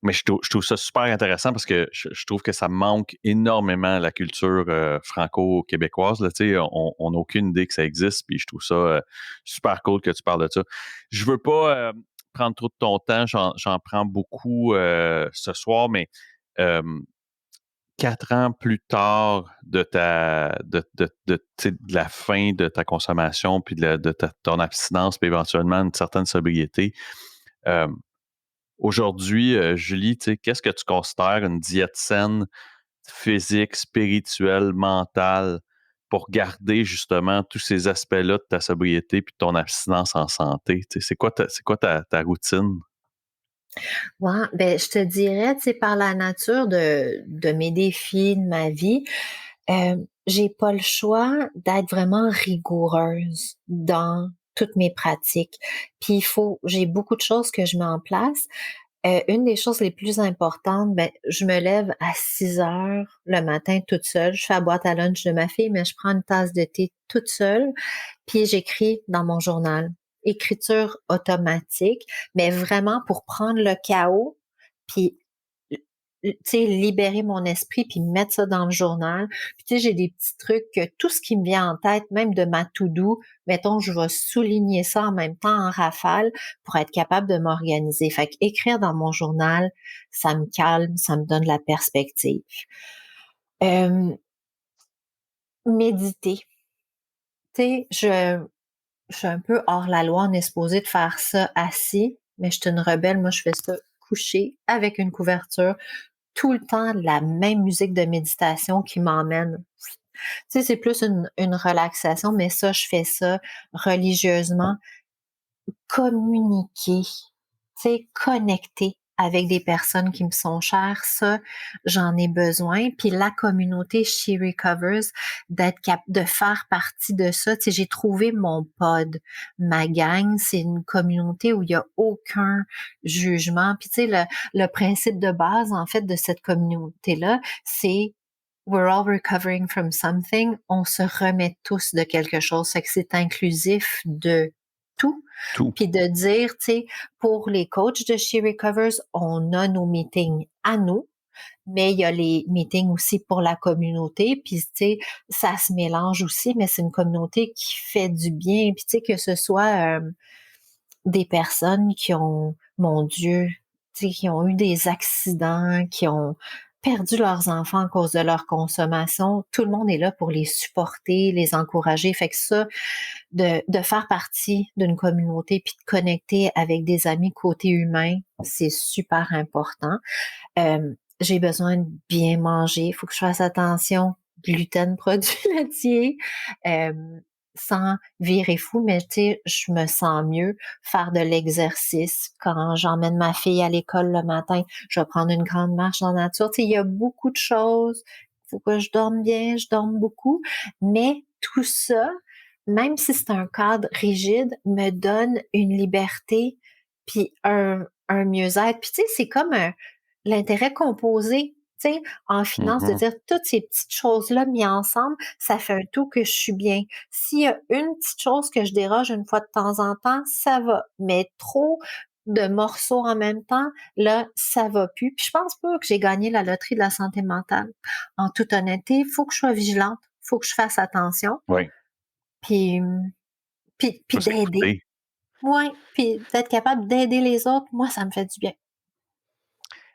mais je trouve ça super intéressant parce que je trouve que ça manque énormément à la culture franco-québécoise. Là, tu sais, on n'a aucune idée que ça existe, puis je trouve ça super cool que tu parles de ça. Je veux pas prendre trop de ton temps, j'en prends beaucoup ce soir, mais euh, 4 ans plus tard tu sais, de la fin de ta consommation, puis ton abstinence, puis éventuellement une certaine sobriété, euh, aujourd'hui, Julie, tu sais, qu'est-ce que tu considères une diète saine, physique, spirituelle, mentale, pour garder justement tous ces aspects-là de ta sobriété puis de ton abstinence en santé? Tu sais, c'est quoi ta routine? Ouais, ben, je te dirais, tu sais, par la nature de mes défis, de ma vie, j'ai pas le choix d'être vraiment rigoureuse dans toutes mes pratiques. Puis j'ai beaucoup de choses que je mets en place. Une des choses les plus importantes, ben, je me lève à 6 heures le matin toute seule. Je fais la boîte à lunch de ma fille, mais je prends une tasse de thé toute seule, puis j'écris dans mon journal. Écriture automatique, mais vraiment pour prendre le chaos, puis tu sais, libérer mon esprit puis mettre ça dans le journal. Puis tu sais, j'ai des petits trucs que tout ce qui me vient en tête, même de ma to-do, mettons, je vais souligner ça en même temps en rafale pour être capable de m'organiser. Fait que écrire dans mon journal, ça me calme, ça me donne de la perspective. Euh, Méditer. Tu sais, je suis un peu hors la loi, on est supposé de faire ça assis, mais je suis une rebelle, moi je fais ça couché avec une couverture tout le temps la même musique de méditation qui m'emmène. Tu sais, c'est plus une relaxation, mais ça, je fais ça religieusement. Communiquer, tu sais, connecter avec des personnes qui me sont chères, ça, j'en ai besoin. Puis la communauté She Recovers, de faire partie de ça. Tu sais, j'ai trouvé mon pod, ma gang. C'est une communauté où il y a aucun jugement. Puis tu sais, le principe de base, en fait, de cette communauté-là, c'est We're all recovering from something. On se remet tous de quelque chose. Fait que c'est inclusif de tout. Tout. Puis de dire, tu sais, pour les coachs de She Recovers, on a nos meetings à nous, mais il y a les meetings aussi pour la communauté. Puis, tu sais, ça se mélange aussi, mais c'est une communauté qui fait du bien. Puis, tu sais, que ce soit des personnes qui ont, mon Dieu, tu sais, qui ont eu des accidents, qui ont perdu leurs enfants à cause de leur consommation. Tout le monde est là pour les supporter, les encourager. Fait que ça, de faire partie d'une communauté puis de connecter avec des amis côté humain, c'est super important. J'ai besoin de bien manger. Il faut que je fasse attention. Gluten, produits laitiers, euh, sans virer fou, mais tu sais, je me sens mieux. Faire de l'exercice. Quand j'emmène ma fille à l'école le matin, je vais prendre une grande marche dans la nature. Tu sais, il y a beaucoup de choses. Il faut que je dorme bien, je dorme beaucoup. Mais tout ça, même si c'est un cadre rigide, me donne une liberté puis un mieux-être. Puis tu sais, c'est comme l'intérêt composé. tu sais, en finance, de Mhm. dire toutes ces petites choses-là mises ensemble, ça fait un tout que je suis bien. S'il y a une petite chose que je déroge une fois de temps en temps, ça va. Mais trop de morceaux en même temps, là, ça va plus. Puis je pense pas que j'ai gagné la loterie de la santé mentale. En toute honnêteté, il faut que je sois vigilante, il faut que je fasse attention, Oui, puis, puis faut d'aider. s'écouter. Oui, puis d'être capable d'aider les autres, moi, ça me fait du bien.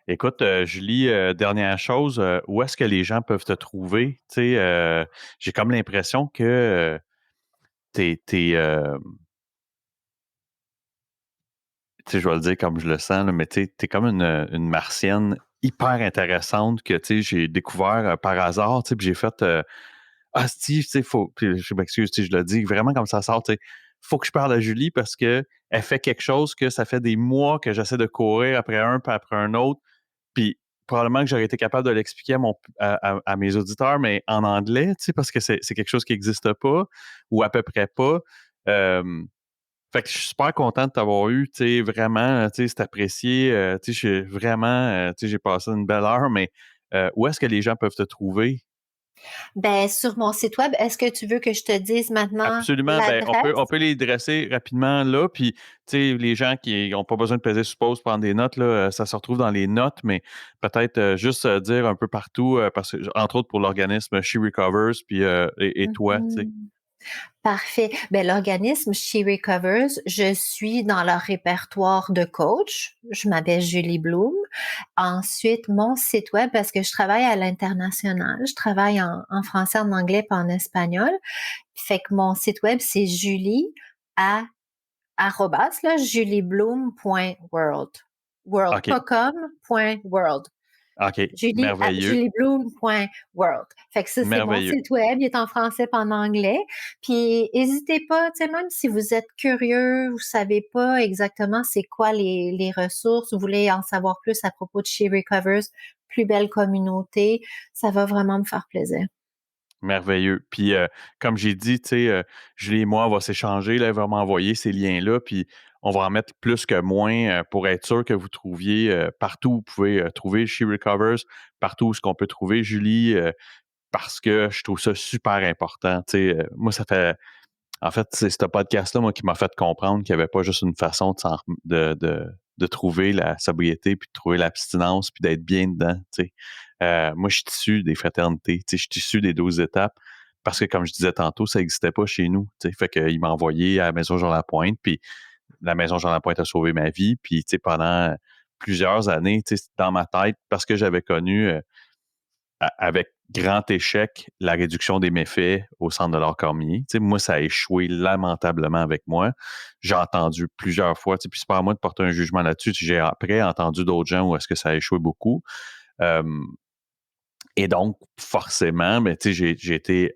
Écoute, Julie, dernière chose, où est-ce que les gens peuvent te trouver? Tu sais, j'ai comme l'impression que t'es, tu sais, je vais le dire comme je le sens, là, mais tu es comme une martienne hyper intéressante que, tu sais, j'ai découvert par hasard, tu sais, puis j'ai fait, ah, Steve, tu sais, faut, puis je m'excuse, tu sais, je le dis vraiment comme ça sort, tu sais, faut que je parle à Julie parce que elle fait quelque chose que ça fait des mois que j'essaie de courir après un, puis après un autre, puis probablement que j'aurais été capable de l'expliquer à mes auditeurs, mais en anglais, tu sais, parce que c'est quelque chose qui n'existe pas ou à peu près pas. Euh, Fait que je suis super content de t'avoir eu, tu sais, vraiment, tu sais, c'est apprécié. Tu sais, vraiment, tu sais, j'ai passé une belle heure, mais où est-ce que les gens peuvent te trouver? Ben, sur mon site web, est-ce que tu veux que je te dise maintenant Absolument. Ben, on l'adresse? peut les dresser rapidement là. Puis, tu sais, les gens qui n'ont pas besoin de peser sur pause, prendre des notes, là, ça se retrouve dans les notes, mais peut-être juste dire un peu partout, parce que, entre autres pour l'organisme She Recovers, puis et toi, tu sais. Mhm. Parfait. Ben, l'organisme She Recovers, je suis dans leur répertoire de coach. Je m'appelle Julie Bloom. Ensuite, mon site web, parce que je travaille à l'international, je travaille en français, en anglais, pas en espagnol. Fait que mon site web, c'est julie à arrobas, là, juliebloom.world. World, OK. pas com, point world. OK. Julie at Merveilleux. juliebloom.world. Fait que ça, c'est mon Merveilleux. site web. Il est en français pas en anglais. Puis, n'hésitez pas, tu sais, même si vous êtes curieux, vous savez pas exactement c'est quoi les ressources, vous voulez en savoir plus à propos de She Recovers, plus belle communauté, ça va vraiment me faire plaisir. Merveilleux. Puis, comme j'ai dit, tu sais, Julie et moi, on va s'échanger, là, elle va m'envoyer ces liens-là, puis on va en mettre plus que moins pour être sûr que vous trouviez partout où vous pouvez trouver She Recovers, partout où ce qu'on peut trouver Julie, parce que je trouve ça super important. Tu sais, moi, ça fait en fait, c'est ce podcast-là, moi, qui m'a fait comprendre qu'il n'y avait pas juste une façon de trouver la sobriété, puis de trouver l'abstinence, puis d'être bien dedans. Tu sais. Moi, je suis issu des fraternités, tu sais, je suis issu des 12 étapes, parce que, comme je disais tantôt, ça n'existait pas chez nous. Tu sais. Fait qu'il m'a envoyé à la Maison Jean-Lapointe, puis la Maison Jean-Lapointe a sauvé ma vie. Puis, tu sais, pendant plusieurs années, tu sais, dans ma tête, parce que j'avais connu avec grand échec la réduction des méfaits au centre de l'art Cormier. Tu sais, moi, ça a échoué lamentablement avec moi. J'ai entendu plusieurs fois, tu sais, puis c'est pas à moi de porter un jugement là-dessus. J'ai après entendu d'autres gens où est-ce que ça a échoué beaucoup. Euh, et donc, forcément, mais tu sais, j'ai été,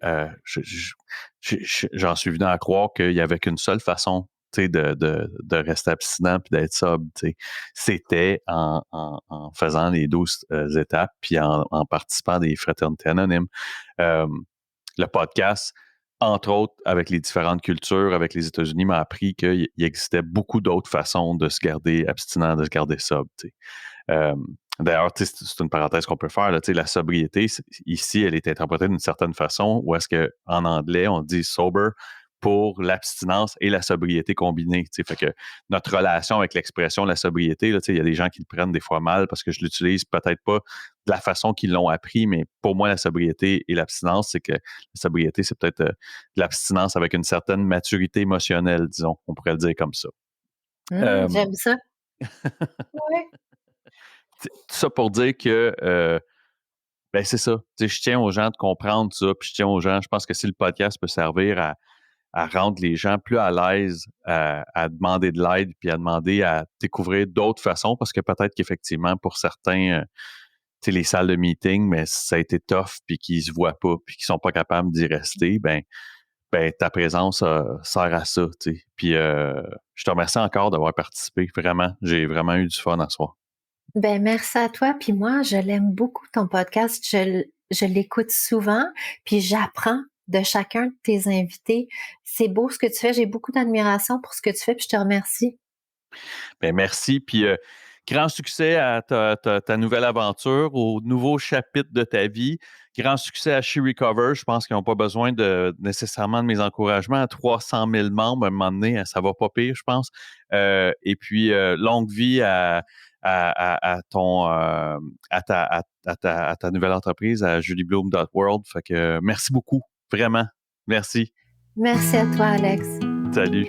j'en suis venu à croire qu'il y avait qu'une seule façon, tu sais, de rester abstinent puis d'être sobre, tu sais. C'était en faisant les 12 étapes puis en participant à des fraternités anonymes. Euh, le podcast, entre autres, avec les différentes cultures, avec les États-Unis, m'a appris qu'il existait beaucoup d'autres façons de se garder abstinent, de se garder sobre, tu sais. Euh, D'ailleurs, c'est une parenthèse qu'on peut faire. Là, la sobriété, ici, elle est interprétée d'une certaine façon, où est-ce qu'en anglais, on dit sober pour l'abstinence et la sobriété combinée. Fait que notre relation avec l'expression de la sobriété, il y a des gens qui le prennent des fois mal parce que je l'utilise peut-être pas de la façon qu'ils l'ont appris, mais pour moi, la sobriété et l'abstinence, c'est que la sobriété, c'est peut-être de l'abstinence avec une certaine maturité émotionnelle, disons, on pourrait le dire comme ça. Euh, J'aime ça. Ouais. Tout ça pour dire que ben c'est ça. Je tiens aux gens de comprendre ça, puis je tiens aux gens, je pense que si le podcast peut servir à rendre les gens plus à l'aise à demander de l'aide, puis à demander à découvrir d'autres façons, parce que peut-être qu'effectivement, pour certains, tu sais, les salles de meeting, mais ça a été tough, puis qu'ils se voient pas, puis qu'ils sont pas capables d'y rester, ben ta présence sert à ça, tu sais. Puis je te remercie encore d'avoir participé, vraiment. J'ai vraiment eu du fun à soir. Ben, merci à toi. Puis moi, je l'aime beaucoup, ton podcast. Je l'écoute souvent, puis j'apprends de chacun de tes invités. C'est beau ce que tu fais. J'ai beaucoup d'admiration pour ce que tu fais, puis je te remercie. Ben merci. Puis grand succès à ta nouvelle aventure, au nouveau chapitre de ta vie. Grand succès à She Recover. Je pense qu'ils n'ont pas besoin nécessairement de mes encouragements. À 300 000 membres, à un moment donné, ça va pas pire, je pense. Et puis, longue vie à ta nouvelle entreprise, à juliebloom.world. Fait que merci beaucoup. Vraiment. Merci. Merci à toi, Alex. Salut.